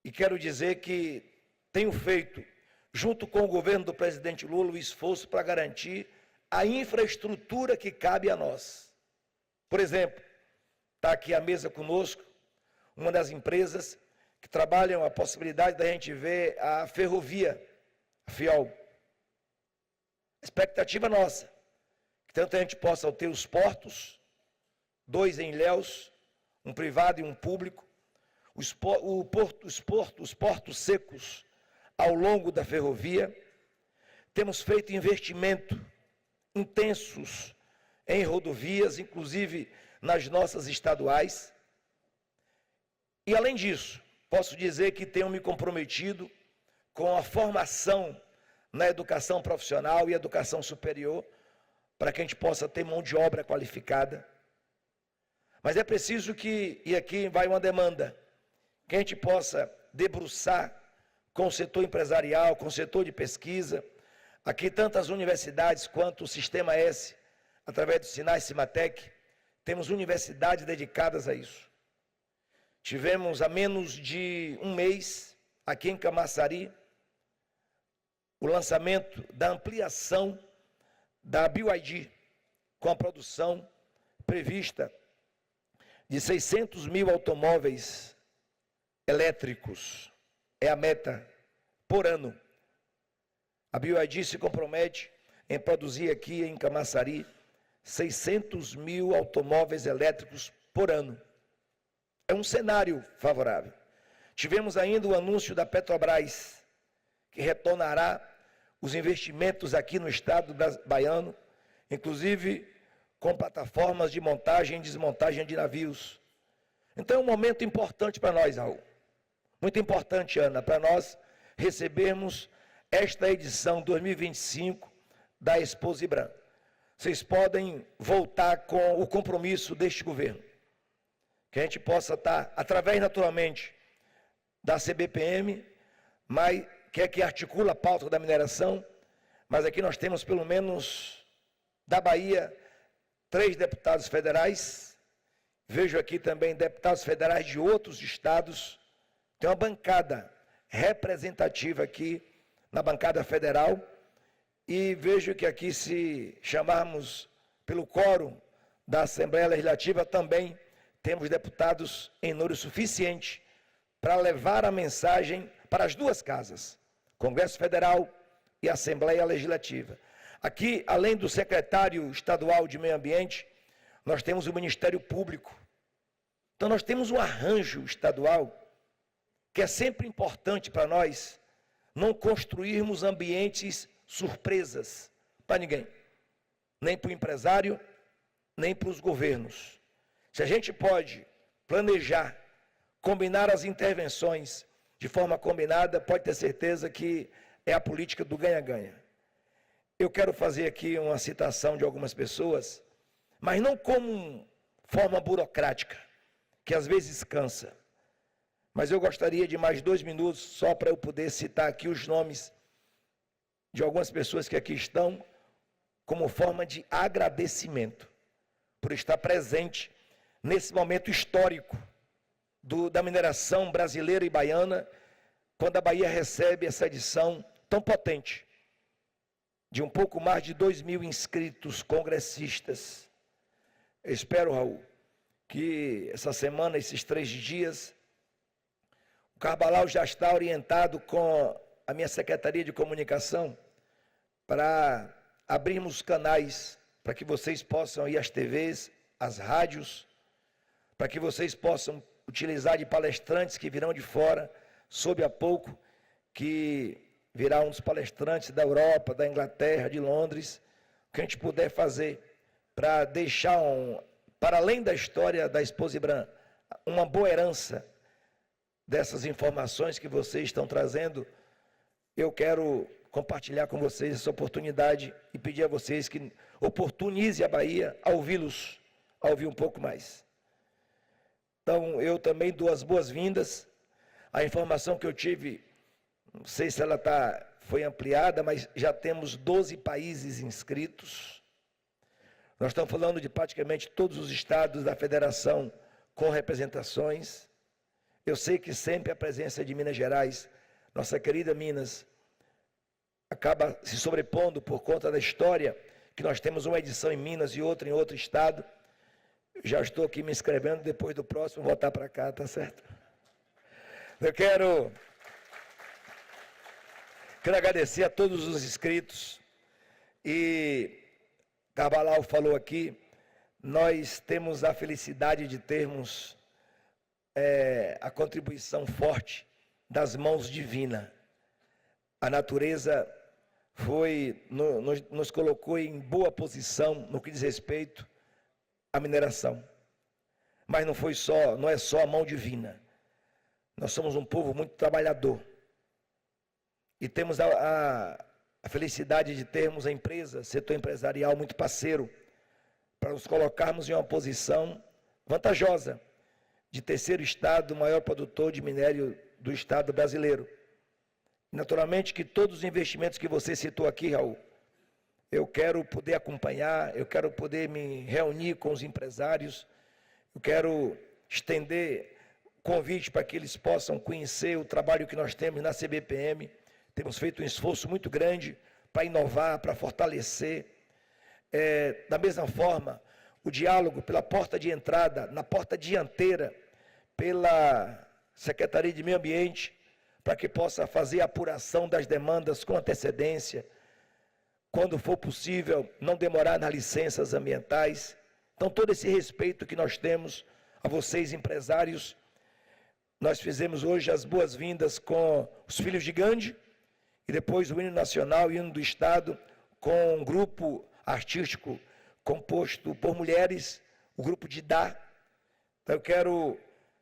E quero dizer que tenho feito, junto com o governo do presidente Lula, o esforço para garantir a infraestrutura que cabe a nós. Por exemplo, está aqui à mesa conosco uma das empresas que trabalham a possibilidade da gente ver a ferrovia, a FIOL. A expectativa nossa, que tanto a gente possa ter os portos 2 em Ilhéus, um privado e um público, os portos secos ao longo da ferrovia. Temos feito investimento intensos em rodovias, inclusive nas nossas estaduais. E, além disso, posso dizer que tenho me comprometido com a formação na educação profissional e educação superior, para que a gente possa ter mão de obra qualificada. Mas é preciso que, e aqui vai uma demanda, que a gente possa debruçar com o setor empresarial, com o setor de pesquisa, aqui tantas universidades quanto o Sistema S, através do Sinai Cimatec, temos universidades dedicadas a isso. Tivemos há menos de um mês, aqui em Camaçari, o lançamento da ampliação da BYD, com a produção prevista de 600 mil automóveis elétricos. É a meta por ano. A BYD se compromete em produzir aqui em Camaçari 600 mil automóveis elétricos por ano. É um cenário favorável. Tivemos ainda o anúncio da Petrobras, que retornará os investimentos aqui no estado baiano, inclusive com plataformas de montagem e desmontagem de navios. Então é um momento importante para nós, Raul. Muito importante, Ana, para nós recebermos esta edição 2025 da Expo IBRAM. Vocês podem voltar com o compromisso deste governo, que a gente possa estar, através naturalmente da CBPM, mas que é que articula a pauta da mineração, mas aqui nós temos pelo menos da Bahia 3 deputados federais, vejo aqui também deputados federais de outros estados, tem uma bancada representativa aqui na bancada federal, e vejo que aqui, se chamarmos pelo quórum da Assembleia Legislativa, também temos deputados em número suficiente para levar a mensagem para as duas casas, Congresso Federal e Assembleia Legislativa. Aqui, além do secretário estadual de Meio Ambiente, nós temos o Ministério Público. Então, nós temos um arranjo estadual que é sempre importante para nós não construirmos ambientes surpresas para ninguém, nem para o empresário, nem para os governos. Se a gente pode planejar, combinar as intervenções de forma combinada, pode ter certeza que é a política do ganha-ganha. Eu quero fazer aqui uma citação de algumas pessoas, mas não como forma burocrática, que às vezes cansa. Mas eu gostaria de mais 2 minutos, só para eu poder citar aqui os nomes de algumas pessoas que aqui estão, como forma de agradecimento, por estar presente nesse momento histórico da mineração brasileira e baiana, quando a Bahia recebe essa edição tão potente, de um pouco mais de 2.000 inscritos congressistas. Eu espero, Raul, que essa semana, esses 3 dias, o Carbalau já está orientado com a minha Secretaria de Comunicação para abrirmos canais para que vocês possam ir às TVs, às rádios, para que vocês possam utilizar de palestrantes que virão de fora, soube há pouco que virá um dos palestrantes da Europa, da Inglaterra, de Londres, o que a gente puder fazer para deixar, para além da história da Expo IBRAM, uma boa herança dessas informações que vocês estão trazendo. Eu quero compartilhar com vocês essa oportunidade e pedir a vocês que oportunize a Bahia a ouvi-los, a ouvir um pouco mais. Então, eu também dou as boas-vindas. A informação que eu tive, não sei se ela foi ampliada, mas já temos 12 países inscritos. Nós estamos falando de praticamente todos os estados da federação com representações. Eu sei que sempre a presença de Minas Gerais, nossa querida Minas, acaba se sobrepondo por conta da história, que nós temos uma edição em Minas e outra em outro estado. Já estou aqui me inscrevendo, depois do próximo voltar para cá, tá certo? Eu quero agradecer a todos os inscritos. E Carbalau falou aqui nós temos a felicidade de termos a contribuição forte das mãos divinas. A natureza nos colocou em boa posição no que diz respeito à mineração. Mas não é só a mão divina. Nós somos um povo muito trabalhador. E temos a felicidade de termos a empresa, setor empresarial muito parceiro, para nos colocarmos em uma posição vantajosa de terceiro estado, maior produtor de minério do estado brasileiro. Naturalmente que todos os investimentos que você citou aqui, Raul, eu quero poder acompanhar, eu quero poder me reunir com os empresários, eu quero estender convite para que eles possam conhecer o trabalho que nós temos na CBPM. Temos feito um esforço muito grande para inovar, para fortalecer. Da mesma forma, o diálogo pela porta de entrada, na porta dianteira, pela Secretaria de Meio Ambiente, para que possa fazer a apuração das demandas com antecedência, quando for possível, não demorar nas licenças ambientais. Então, todo esse respeito que nós temos a vocês, empresários, nós fizemos hoje as boas-vindas com os Filhos de Gandhi, e depois o hino nacional e o hino do Estado, com um grupo artístico composto por mulheres, o grupo de Dá. Então, eu quero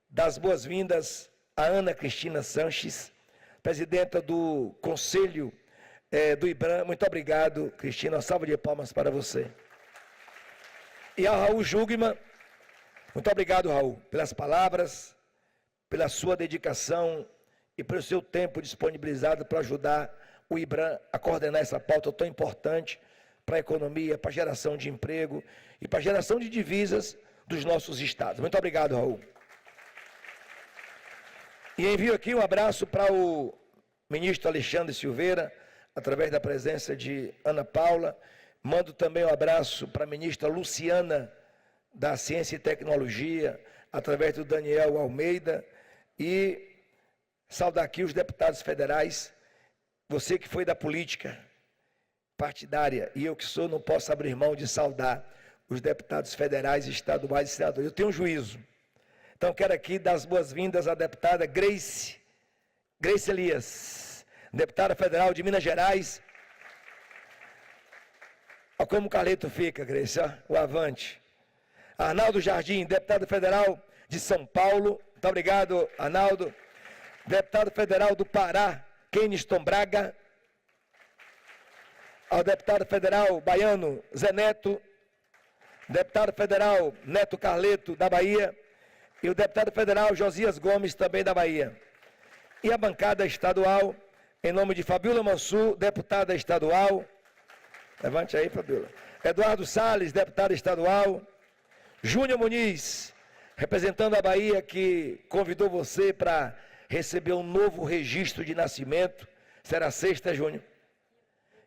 dar as boas-vindas a Ana Cristina Sanches, presidenta do Conselho do IBRAM. Muito obrigado, Cristina. Uma salva de palmas para você. E ao Raul Jugman, muito obrigado, Raul, pelas palavras, pela sua dedicação e pelo seu tempo disponibilizado para ajudar o IBRAM a coordenar essa pauta tão importante para a economia, para a geração de emprego e para a geração de divisas dos nossos estados. Muito obrigado, Raul. E envio aqui um abraço para o ministro Alexandre Silveira, através da presença de Ana Paula. Mando também um abraço para a ministra Luciana, da Ciência e Tecnologia, através do Daniel Almeida. E saudar aqui os deputados federais, você que foi da política partidária, e eu que sou, não posso abrir mão de saudar os deputados federais, estaduais e senadores. Eu tenho juízo. Então, quero aqui dar as boas-vindas à deputada Grace Elias, deputada federal de Minas Gerais. Olha como o Carleto fica, Grace, ó, o avante. Arnaldo Jardim, deputado federal de São Paulo. Muito obrigado, Arnaldo. Deputado federal do Pará, Keniston Braga. Ao deputado federal baiano, Zé Neto. Deputado federal Neto Carleto, da Bahia. E o deputado federal Josias Gomes, também da Bahia. E a bancada estadual, em nome de Fabiola Mansur, deputada estadual. Levante aí, Fabiola. Eduardo Salles, deputado estadual. Júnior Muniz, representando a Bahia, que convidou você para receber um novo registro de nascimento. Será sexta, Júnior.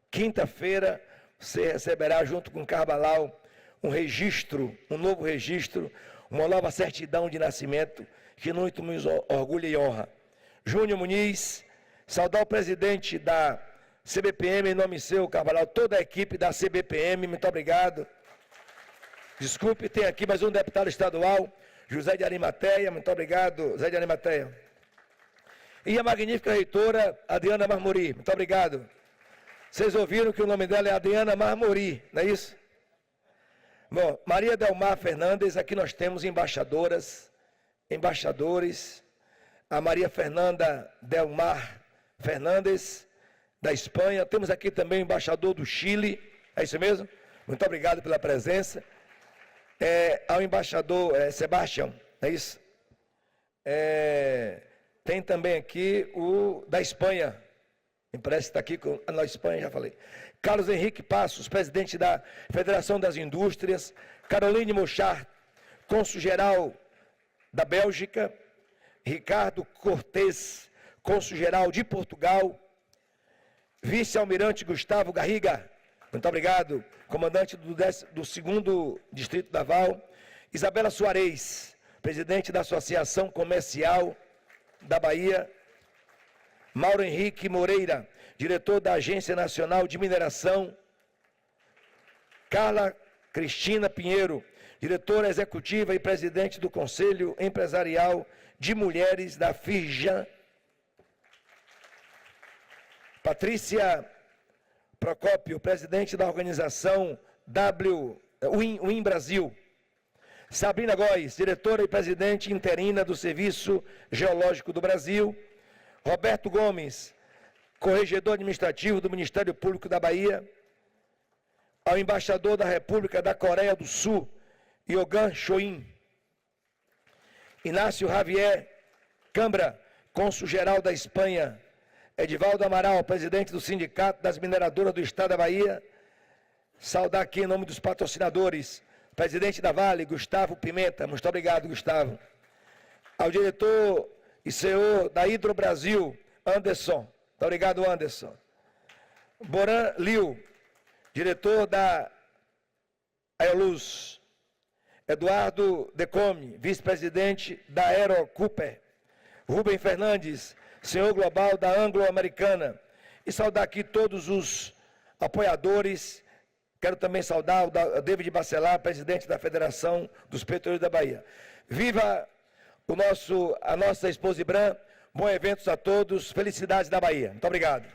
Quinta-feira, você receberá, junto com Carbalau, um registro, um novo registro, uma nova certidão de nascimento, que muito nos orgulha e honra. Júnior Muniz, saudar o presidente da CBPM, em nome seu, Carvalhal, toda a equipe da CBPM, muito obrigado. Desculpe, tem aqui mais um deputado estadual, José de Arimateia, muito obrigado, José de Arimateia. E a magnífica reitora, Adriana Marmori, muito obrigado. Vocês ouviram que o nome dela é Adriana Marmori, não é isso? Bom, Maria Delmar Fernandes, aqui nós temos embaixadores, a Maria Fernanda Delmar Fernandes, da Espanha. Temos aqui também o embaixador do Chile, é isso mesmo? Muito obrigado pela presença. Ao embaixador Sebastião, é isso? Tem também aqui o da Espanha, me parece que está aqui, na Espanha já falei. Carlos Henrique Passos, presidente da Federação das Indústrias. Caroline Mochart, cônsul-geral da Bélgica. Ricardo Cortes, cônsul-geral de Portugal. Vice-almirante Gustavo Garriga, muito obrigado, comandante do 2º Distrito Naval. Isabela Soares, presidente da Associação Comercial da Bahia. Mauro Henrique Moreira, diretor da Agência Nacional de Mineração. Carla Cristina Pinheiro, diretora executiva e presidente do Conselho Empresarial de Mulheres da Firjan. Patrícia Procópio, presidente da organização WIN Brasil. Sabrina Góes, diretora e presidente interina do Serviço Geológico do Brasil. Roberto Gomes, corregedor administrativo do Ministério Público da Bahia. Ao embaixador da República da Coreia do Sul, Yogan Choin. Inácio Javier Cambra, cônsul-geral da Espanha. Edivaldo Amaral, presidente do Sindicato das Mineradoras do Estado da Bahia. Saudar aqui em nome dos patrocinadores, presidente da Vale, Gustavo Pimenta. Muito obrigado, Gustavo. Ao diretor e CEO da Hidrobrasil, Anderson. Muito obrigado, Anderson. Boran Liu, diretor da Aeroluz. Eduardo Decome, vice-presidente da Aero Cooper. Rubem Fernandes, senhor global da Anglo-Americana. E saudar aqui todos os apoiadores. Quero também saudar o David Bacelar, presidente da Federação dos Petroleiros da Bahia. Viva a nossa Expo Ibram. Bom eventos a todos. Felicidades da Bahia. Muito obrigado.